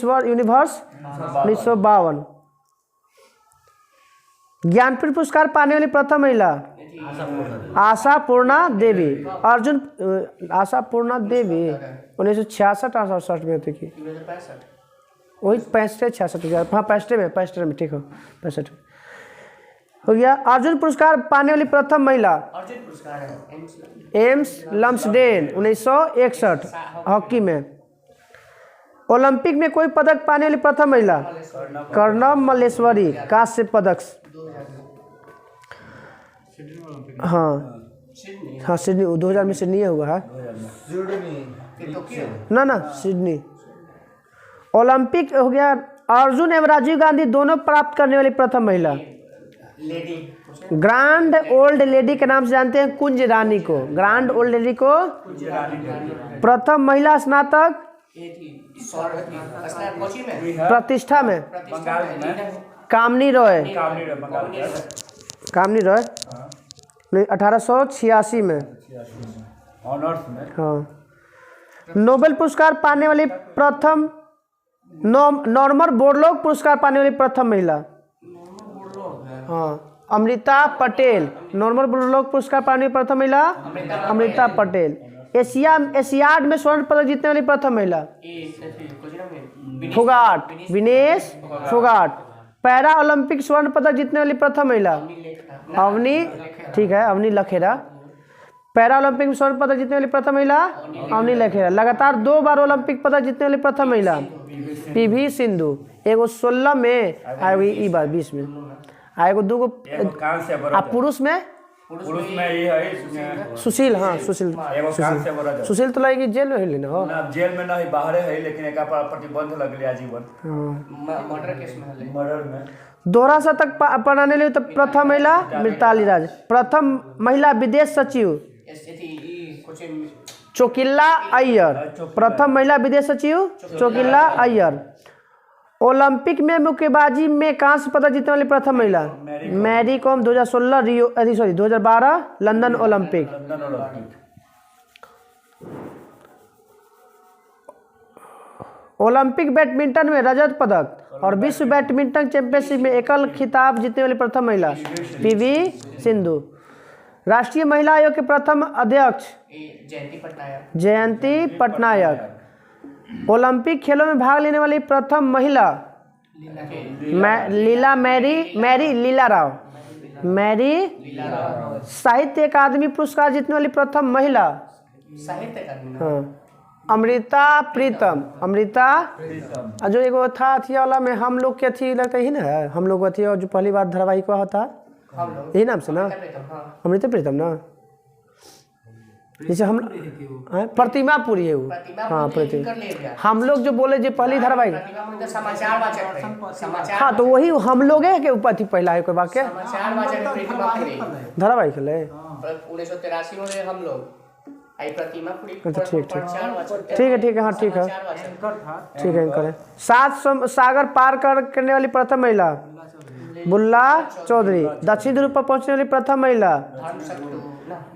world universe 1952। Jnanpith पुरस्कार पाने वाली प्रथम महिला आशा पूर्णा देवी। अर्जुन आशा पूर्णा देवी 1966-68 में होती थी, वही 65-66। हाँ 65 में ठीक हो, 65 हो गया। अर्जुन पुरस्कार पाने वाली प्रथम महिला एम्स लम्सडेन 1961 हॉकी में। ओलंपिक में कोई पदक पाने वाली प्रथम महिला कर्णम मल्लेश्वरी, कांस्य पदक। हाँ सिडनी 2000 में सिडनी हुआ है ना सिडनी। ओलंपिक हो गया। अर्जुन एवं राजीव गांधी दोनों प्राप्त करने वाली प्रथम महिला ग्रैंड ओल्ड लेडी के नाम से जानते हैं कुंज रानी को। ग्रैंड ओल्ड लेडी को प्रथम महिला स्नातक प्रतिष्ठा में कामनी रॉय 1886 में। हाँ नोबेल पुरस्कार पाने वाली प्रथम नॉर्मन बोरलॉग पुरस्कार पाने वाली प्रथम महिला हाँ अमृता पटेल। नॉर्मन बोरलॉग पुरस्कार पाने वाली प्रथम महिला अमृता पटेल। एशियाड में स्वर्ण पदक जीतने वाली प्रथम महिला फोगाट, विनेश फोगाट। पैरा ओलंपिक स्वर्ण पदक जीतने वाली प्रथम महिला अवनी, ठीक है अवनी लखेरा। पैरा ओलंपिक में स्वर्ण पदक जीतने वाली प्रथम महिला अवनी लखेरा। लगातार 2 बार ओलंपिक पदक जीतने वाली प्रथम महिला PV सिंधु। एगो 16 में आएगो, ई बार 20 में आएगो। 2 पुरुष में ये है सुशील। हाँ सुशील तो लगेगी जेल में लेना हो ना, जेल में नहीं बाहर है, लेकिन एक प्रतिबंध लगले आजीवन मर्डर केस में मर्डर में। दोहरा शतक बनाने लिए तो प्रथम महिला मिताली राज। प्रथम महिला विदेश सचिव चोकिल्ला अय्यर। प्रथम महिला विदेश सचिव चोकिल्ला अय्यर। ओलंपिक में मुक्केबाजी में कांस्य पदक जीतने वाली प्रथम महिला Mary Kom 2012 London Olympic. Olympic badminton में रजत पदक और विश्व बैडमिंटन चैंपियनशिप में एकल खिताब जीतने वाली प्रथम महिला पीवी सिंधु। राष्ट्रीय महिला आयोग के प्रथम अध्यक्ष जयंती पटनायक। ओलंपिक खेलों में भाग लेने वाली प्रथम महिला मैरी लीला राव। साहित्य अकादमी पुरस्कार जीतने वाली प्रथम महिला हाँ अमृता प्रीतम। जो एगो था अथिया वाला में हम लोग के अथी लगता ही ना है, हम लोग अथी जो पहली बार धारावाहिक हुआ होता यही नाम से ना अमृता प्रीतम ना, जैसे हम प्रतिमा पुरी है वो हाँ प्रतिमा। हम लोग जो बोले जो पहली धारावाहिक हाँ तो वही हम लोग है कि अथी पहला है कोई वाक्य धारावाहिक है 1983 में हम लोग अच्छा ठीक है हाँ ठीक है करें। 7 सागर पार करने वाली प्रथम महिला बुल्ला चौधरी। दक्षिण ध्रुव पर पहुंचने वाली प्रथम महिला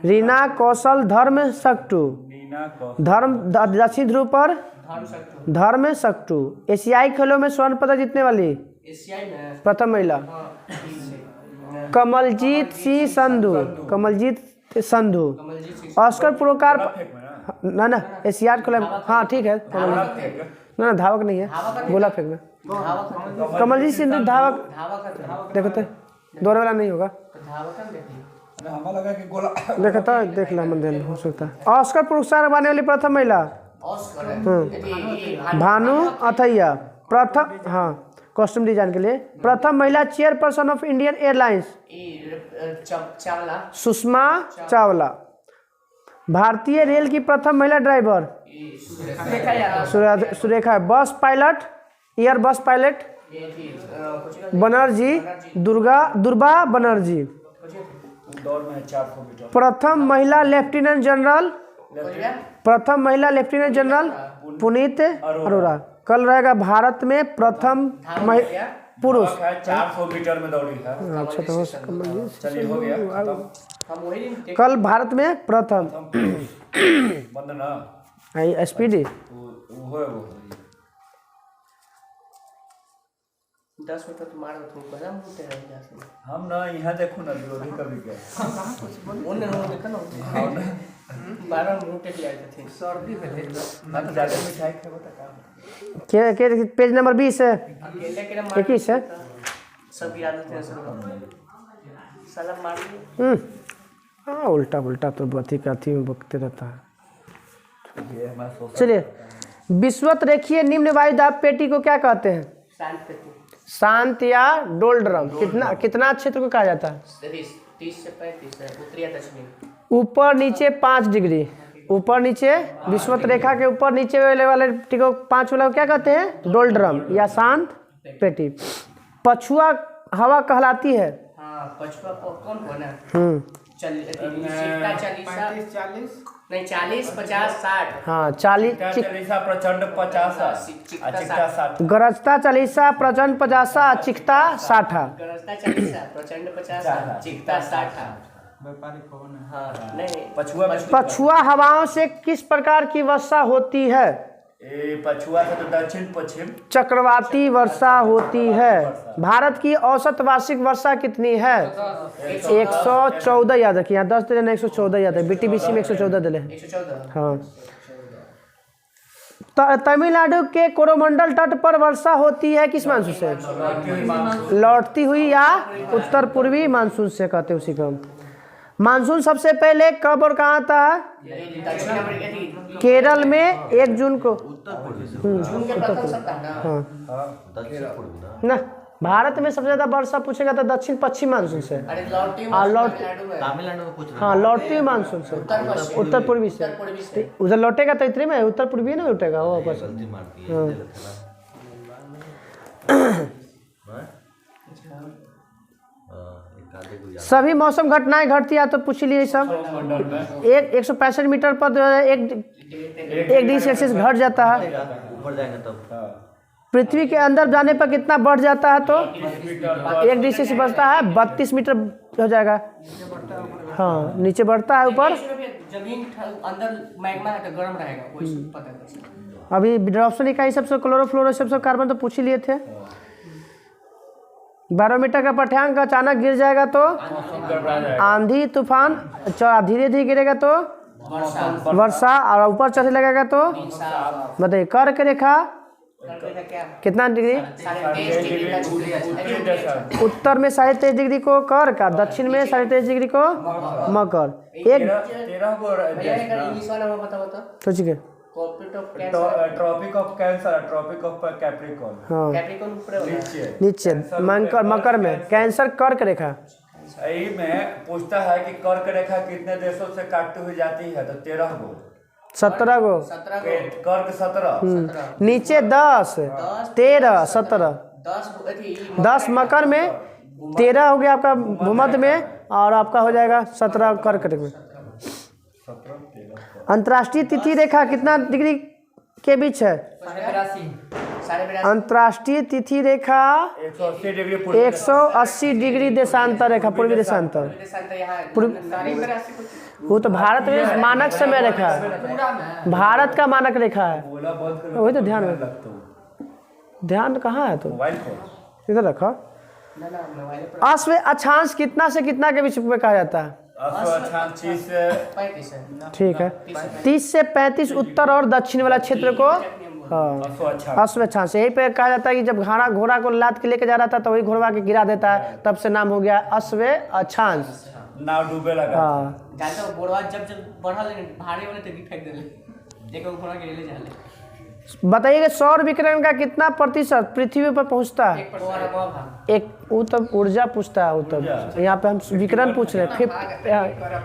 रीना कौशल धर्म सक्टू। दक्षिण ध्रुव पर धर्म सक्टू। एशियाई खेलों में स्वर्ण पदक जीतने वाली प्रथम महिला कमलजीत सिंह संधू। ऑस्कर पुरस्कार ना एशियाड खेल हाँ ठीक है ना धावक नहीं है गोला फेंक में कमलजीत सिंधु धावक देखो तो दौड़ने वाला नहीं होगा देखो तो देख ला मंदिर हो सकता है। ऑस्कर पुरस्कार पाने वाली प्रथम महिला भानु अथैया। प्रथम हाँ कॉस्ट्यूम डिजाइन के लिए प्रथम महिला chairperson of Indian airlines Sushma Chawla. भारतीय रेल की प्रथम महिला ड्राइवर सुरेखा। बस पायलट एयर बस पायलट बनर्जी दुर्गा बनर्जी। प्रथम महिला लेफ्टिनेंट जनरल पुनीत अरोड़ा। कल रहेगा भारत में प्रथम पुरुष 400 मीटर में दौड़ी है। अच्छा तो हो चलिए हो गया कल भारत में प्रथम वंदना स्पीडी वो है वो 10 मिनट तो मार दो पहला मुंटे रह जा हम ना यहाँ देखो ना विरोधी कभी के उन्हें लोग देखो ना 12 मुंटे ले आए थे सर्दी में ना तो ज्यादा मिठाई खाओ तो काम के पेज नंबर 20 है अकेले के 21 है सब याद थे सब सलाम मार हाँ उल्टा तो बती में बकते रहता है। ये हमारा सोच चलिए विश्वत रेखीय निम्न वायुदाब पेटी को क्या कहते हैं शांत या डोल्ड्रम। कितना क्षेत्र को कहा जाता है 30 से 35 है उत्तरी या दक्षिणी। ऊपर नीचे 5 डिग्री ऊपर नीचे विश्वत रेखा के ऊपर नीचे वाले टिको 5 वाला को क्या कहते हैं डोल्ड्रम या शांत पेटी। पछुआ हवा कहलाती है हाँ पछुआ कौन बना 40 नहीं 40 50 60 हाँ 40 चालीसा प्रचंड 50 चिकता 60 गरजता 40 प्रचंड 50 चिकता 60 गरजता 40 प्रचंड 50 चिकता 60 व्यापारिक भवन है। हाँ नहीं पछुआ हवाओं से किस प्रकार की वर्षा होती है पछुआ से तो दक्षिण पश्चिम चक्रवाती वर्षा होती है। भारत की औसत वार्षिक वर्षा कितनी है 114 याद रखिए यहाँ 10 दिन 114 याद है बीटीबीसी में 114 दिले 114 हाँ। तमिलनाडु के कोरोमंडल तट पर वर्षा होती है किस मानसून से लौटती हुई या उत्तर पूर्वी मानसून से कहते हैं उसी को। मानसून सबसे पहले कब और कहाँ आता है केरल में 1 जून को हाँ ना। भारत में सबसे ज्यादा वर्षा पूछेगा तो दक्षिण पश्चिम मानसून से हाँ लौटती हुई मानसून से उत्तर पूर्वी से उधर लौटेगा तो इतने में उत्तर पूर्वी ना उठेगा वो वापस सभी मौसम घटनाएं घटती है तो पूछ लीजिए सब 165 मीटर पर 1 डिग्री सेल्सियस घट जाता है। पृथ्वी के अंदर जाने पर कितना बढ़ जाता है? तो 1 डिग्री से बढ़ता है 32 मीटर हो जाएगा। हाँ, नीचे बढ़ता है ऊपर। जमीन अंदर मैग्मा है तो गर्म रहेगा, कोई पता नहीं। अभी ड्रॉप्सन इकाई सबसे क्लोरोफ्लोरो सबसे कार्बन तो पूछ ही लिए थे। 12 मीटर का पठांग अचानक गिर जाएगा तो आंधी तूफान, धीरे धीरे गिरेगा तो वर्षा, और ऊपर चढ़ने लगेगा तो बताइए कर्क रेखा कितना डिग्री? उत्तर में 23.5 डिग्री को कर्क, दक्षिण में 23.5 डिग्री को मकर। एक सोच के Tropic of Cancer, Tropic of Capricorn. हाँ, कैप्रिकॉर्न नीचे मकर में कैंसर कर्क रेखा। यही में पूछता है कि कर्क रेखा कितने देशों से काटती हुई जाती है? तो 13 गो, 17 गो। कर्क 17, नीचे 10, 13, 17, 10 मकर में, 13 हो गया आपका भूमध्य में, और आपका हो जाएगा 17 कर्क रेखा में। अंतर्राष्ट्रीय तिथि रेखा कितना डिग्री के बीच है? 82। अंतर्राष्ट्रीय तिथि रेखा 180 डिग्री देशांतर रेखा, पूर्वी देशांतर। वो तो भारत में मानक समय रेखा है, भारत का मानक रेखा है, वही तो ध्यान में। ध्यान कहाँ है? तो इधर रखो। अश्व अक्षांश कितना से कितना के बीच में कहा जाता है? ठीक है, 30 से 35 उत्तर और दक्षिण वाला क्षेत्र को अश्व अक्षांश। यही पे कहा जाता है कि जब घोड़ा को लाद के लेके जा रहा था तो वही घोड़ा के गिरा देता है, तब से नाम हो गया अश्व अक्षांश। नाव डूबे लगा। हाँ, जब बढ़ल भारी वाले तो फेंक देले, एक घोड़ा के ले जाले। बताइए सौर विकिरण का कितना प्रतिशत पृथ्वी पर पहुंचता है? एक वो तब ऊर्जा पूछता है, वो तब यहाँ पे हम विकिरण पूछ रहे हैं।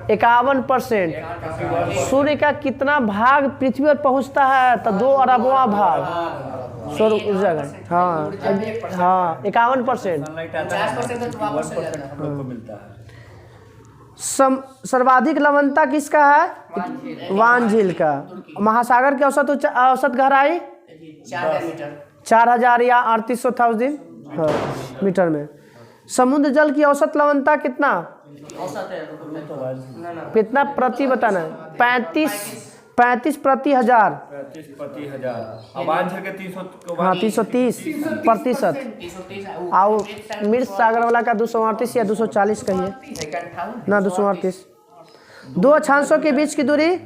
51%। सूर्य का कितना भाग पृथ्वी पर पहुंचता है? तो 2 अरबवां भाग सौर ऊर्जा का। हाँ हाँ, 51%। सर्वाधिक लवणता किसका है? वांझिल का। महासागर की औसत गहराई 4000 या 3800 था उस दिन, हाँ, मीटर में। समुद्र जल की औसत लवणता कितना? कितना प्रति बताना है? 35 प्रति हजार। 35 प्रति हजार। वांझिल के 300। हाँ, 330%। और मिर्च सागर वाला का 238 या 240 कहिए ना, 238। 2 अक्षांशों के बीच की दूरी,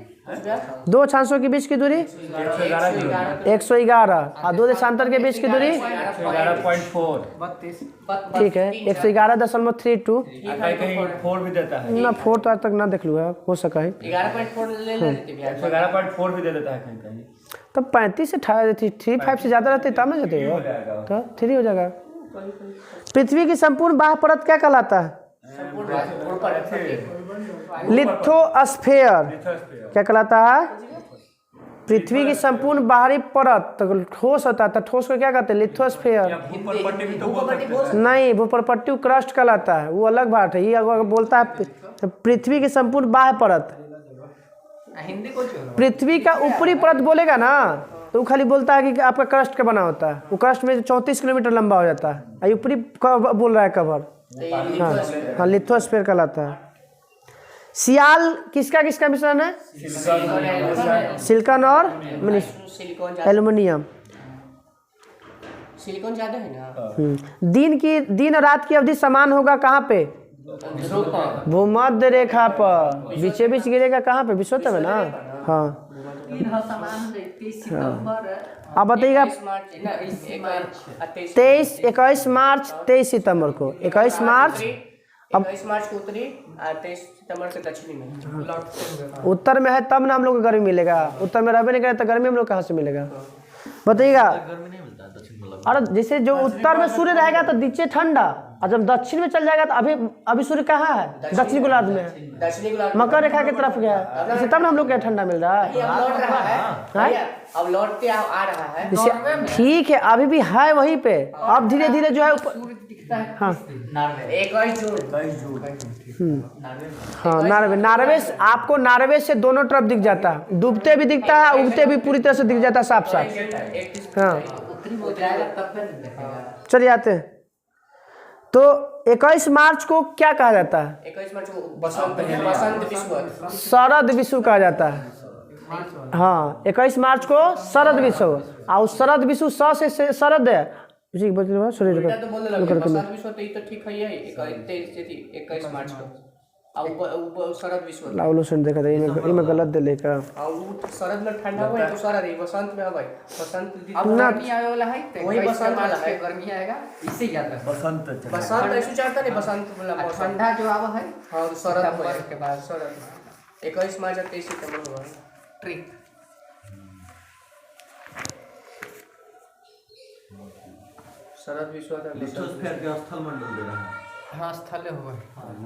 2 अक्षांशों के बीच की दूरी 111, और 2 देशांतर के बीच की दूरी 11.4। ठीक है, 111.32। कहीं 4 भी देता है ना, 4 तो आज तक ना देख लूँ, हो सका है। 11.4 ले लेते हैं। 11.4 भी दे देता है कहीं कहीं। तब 35 से 35 से ज़्यादा रहते तब ना जाते हो, तो 3 हो जाएगा। पृथ्वी की संपूर्ण बाह्य परत क्या कहलाता है? लिथोस्फीयर। क्या कहलाता है? पृथ्वी की संपूर्ण बाहरी परत। तो ठोस होता है, तो ठोस को क्या कहते हैं? लिथोस्फीयर। नहीं, भूपरपट्टी क्रस्ट कहलाता है, वो अलग बात है। ये अगर बोलता है पृथ्वी की संपूर्ण बाह्य परत, पृथ्वी का ऊपरी परत बोलेगा ना तो वो खाली बोलता है कि आपका क्रस्ट का बना होता है। वो क्रस्ट में 34 किलोमीटर लंबा हो जाता है। ऊपरी बोल रहा है कवर। हाँ, लिथोस्फीयर कहलाता है। सियाल किसका मिश्रण है? सिलिकॉन और एल्युमिनियम। सिलिकॉन ज्यादा है ना। दिन और रात की अवधि समान होगा कहाँ पे? भूमध्य रेखा पर। बीचे बीच गिरेगा कहाँ पे? विषुवत में ना। हाँ, अब बताइएगा 21 मार्च 23 सितंबर को। 21 मार्च अब 21 मार्च को उत्तरी, 23 सितंबर से दक्षिणी में। उत्तर में है तब ना हम लोग को गर्मी मिलेगा। उत्तर में रहबे नहीं करे तो गर्मी हम लोग कहाँ से मिलेगा? बताइएगा। और जैसे जो उत्तर में सूर्य रहेगा तो नीचे ठंडा, और जब दक्षिण में चल जाएगा तो अभी सूर्य कहाँ है? दक्षिणी गोलार्ध में है, मकर रेखा की तरफ गया है। इसे तब ना हम लोग को ठंडा मिल रहा है। अब लौटते आ रहा है। ठीक है, अभी भी है वहीं पे। अब धीरे धीरे जो है हाँ 21 जून। हाँ, नार्वे आपको नार्वे से दोनों तरफ दिख जाता है। डूबते भी दिखता है, उगते भी पूरी तरह से दिख जाता है साफ साफ। हाँ, ही हो जाएगा तब फिर देखेगा। चलिए आते हैं। तो 21 मार्च को क्या कहा जाता है? 21 मार्च को बसंत विश्व, शरद विषु कहा जाता है। हाँ, 21 मार्च को शरद विषु, और शरद विषु से शरद है उसी के बदले सूर्य उल्टा तो बोलने लगे बसंत विश्व, तो ये तो ठीक है, 21 मार्च को और शरद विश्व लाउलो से देखा था इनमें गलत दे लेका और शरद में ठंडा हुआ है तो शरद है, बसंत में है भाई बसंत अब गर्मी आने वाला है तो वही बसंत वाला है, गर्मी आएगा इससे ज्यादा बसंत बसंत ऐसे चाहता नहीं, बसंत बोला और मौसम ठंडा जो आवा है हाँ तो शरद सितंबर के बाद शरद 21 मार्च और 23 सितंबर हुआ ट्रिक शरद विश्व लिथोस्फीयर के स्थल मंडल दे रहा है। हाँ स्थल हुआ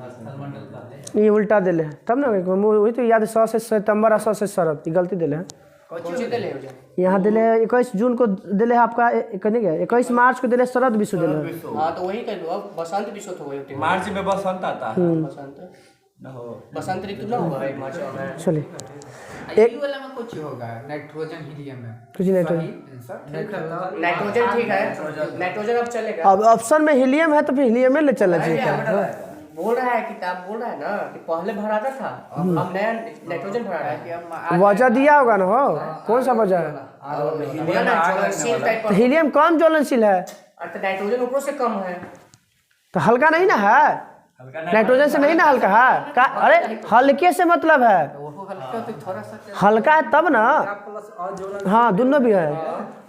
स्थल मंडल का ये उल्टा दिले है तब ना वही तो याद 100 से सितंबर और 100 से शरद ये गलती दिले है। कौन सी दिले हो जाए यहाँ दिले 21 जून को दिले है आपका नहीं क्या 21 मार्च को दिले शरद विषु दिले है। हाँ तो वही कह लो, अब बसंत विश्व तो वही मार्च में बसंत आता है। बसंत बसंत ऋतु ना होगा 1 मार्च में। चलिए एक वाला में कुछ होगा नाइट्रोजन हीलियम में कुछ नहीं तो नाइट्रोजन ठीक है, नाइट्रोजन अब चलेगा। अब ऑप्शन में हीलियम है तो फिर हीलियम में ले चलना चाहिए क्या? बोल रहा है किताब बोल रहा है ना कि पहले भराता था अब नया नाइट्रोजन भरा रहा है। वजह दिया होगा ना हो कौन सा वजह है? बोला ना ज्वलनशील टाइप तो हीलियम कम ज्वलनशील है तो नाइट्रोजन ऊपर से कम है। तो हल्का नहीं ना है, नाइट्रोजन से नहीं ना हल्का है का? अरे हल्के से मतलब है वो हल्का तो थोड़ा सा हल्का है तब ना। प्लस और जो हाँ दोनों भी है।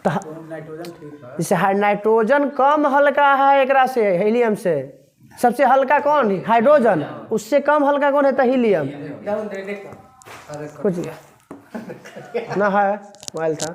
तो नाइट्रोजन ठीक है। जैसे नाइट्रोजन कम हल्का है एकरा से हीलियम से। सबसे हल्का कौन? हाइड्रोजन। उससे कम हल्का कौन है? तो हीलियम। कुछ ना है मोबाइल था।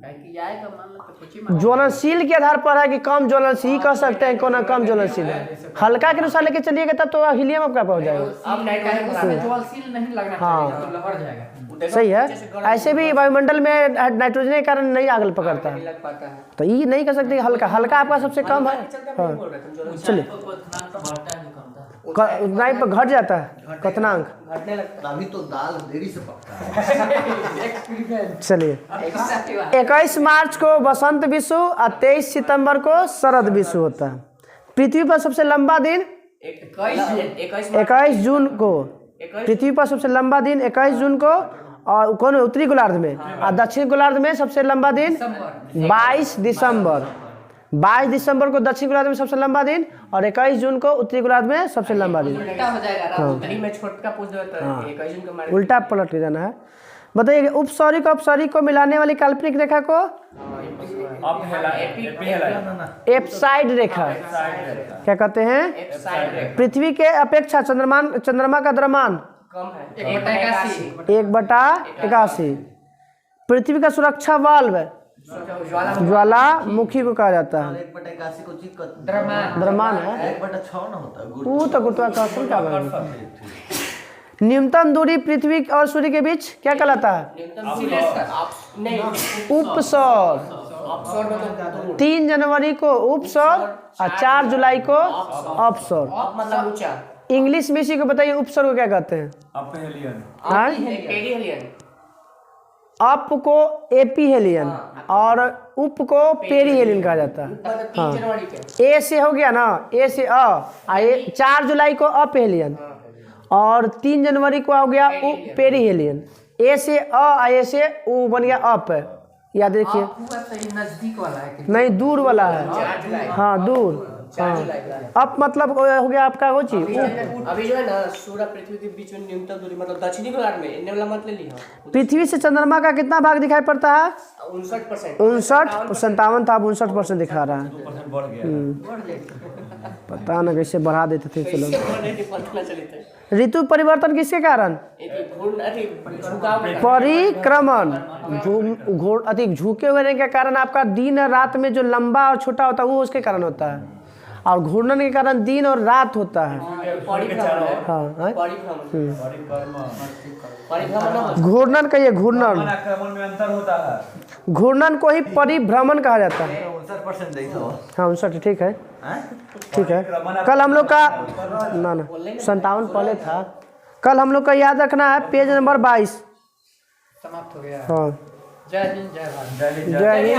आएगा मान लो तो कुछ ही ज्वलनशील के आधार पर है कि कम ज्वलनशील कह सकते हैं कौन कम ज्वलनशील है। हल्का के अनुसार लेके चलिएगा तब तो हीलियम आपका पहुंच जाएगा। अब नाइट्रोजन ज्वलनशील नहीं लगना हाँ। चाहिए तो लहर जाएगा। सही है। ऐसे भी वायुमंडल में नाइट्रोजन के कारण नहीं आग पकड़ता है, लग पाता है। तो ये नहीं कह सकते हल्का। हल्का आपका सबसे कम है। हाँ चलिए उतना पर घट जाता है कथनांक। घटने लगता अभी तो दाल देरी से पकता है। चलिए 21 मार्च को बसंत विषु और 23 सितंबर को शरद विषु होता है। पृथ्वी पर सबसे लंबा दिन 21 जून को। पृथ्वी पर सबसे लंबा दिन 21 जून को और कौन उत्तरी गोलार्ध में, और दक्षिण गोलार्ध में सबसे लंबा दिन 22 दिसंबर। 22 दिसंबर को दक्षिण गोलार्ध में सबसे लंबा दिन और 21 जून को उत्तरी गोलार्ध में सबसे लंबा दिन। उल्टा हो जाएगा। उत्तरी में छोटका पूछ देता है 21 जून को मारे उल्टा पलट के जाना है। बताइए उपसौरिक और अपसौरिक को मिलाने वाली काल्पनिक रेखा को एप साइड रेखा क्या कहते हैं? पृथ्वी के अपेक्षा चंद्रमा का द्रव्यमान कम है 1/81। पृथ्वी का सुरक्षा वाल्व ज्वालामुखी को कहा जाता है। 1/81 को चीज द्रव्यमान है 1/6 ना होता है। वो तो गुरुत्वाकर्षण का बल है। न्यूनतम दूरी पृथ्वी और सूर्य के बीच क्या कहलाता है? उपसौर। 3 जनवरी को उपसौर और 4 जुलाई को अपसौर। मतलब ऊंचा इंग्लिश में इसी को बताइए उपसौर को क्या कहते हैं? हाँ? पेरिहेलियन। अप को एपीहेलियन और उप को पेरीहेलियन कहा जाता है। 3 जनवरी के ए से हो गया ना, ए से 4 जुलाई को अपेलियन और 3 जनवरी को हो गया पेरीहेलियन। ए से ए से उ बन गया अप। याद रखिए नजदीक वाला है नहीं दूर वाला है। 4 जुलाई हाँ दूर। हाँ अप मतलब हो गया आपका वो चीज। अभी जो है ना सूर्य पृथ्वी के बीच में न्यूनतम दूरी मतलब दक्षिणी गोलार्ध में इन्ने वाला मत ले ली। पृथ्वी से चंद्रमा का कितना भाग दिखाई पड़ता है? 59%। 59 57 था, अब 59% दिखा रहा है। 2% बढ़ गया। पता ना कैसे बढ़ा देते थे चलो। पता ना चली थे। ऋतु परिवर्तन किसके कारण? परिक्रमण अति झुके हुए के कारण आपका दिन और रात में जो लंबा और छोटा होता है वो उसके कारण होता है, और घूर्णन के कारण दिन और रात होता है। हाँ घूर्णन कहिए घूर्णन। आक्रमण में अंतर होता है। घूर्णन को ही परिभ्रमण कहा जाता है। 59% देखा हो। हाँ 59 ठीक है ठीक है। कल हम लोग का ना 57 पहले था। कल हम लोग का याद रखना है पेज नंबर 22 समाप्त हो गया। हाँ जय हिंद जय भारत जय हिंद, जय हिंद।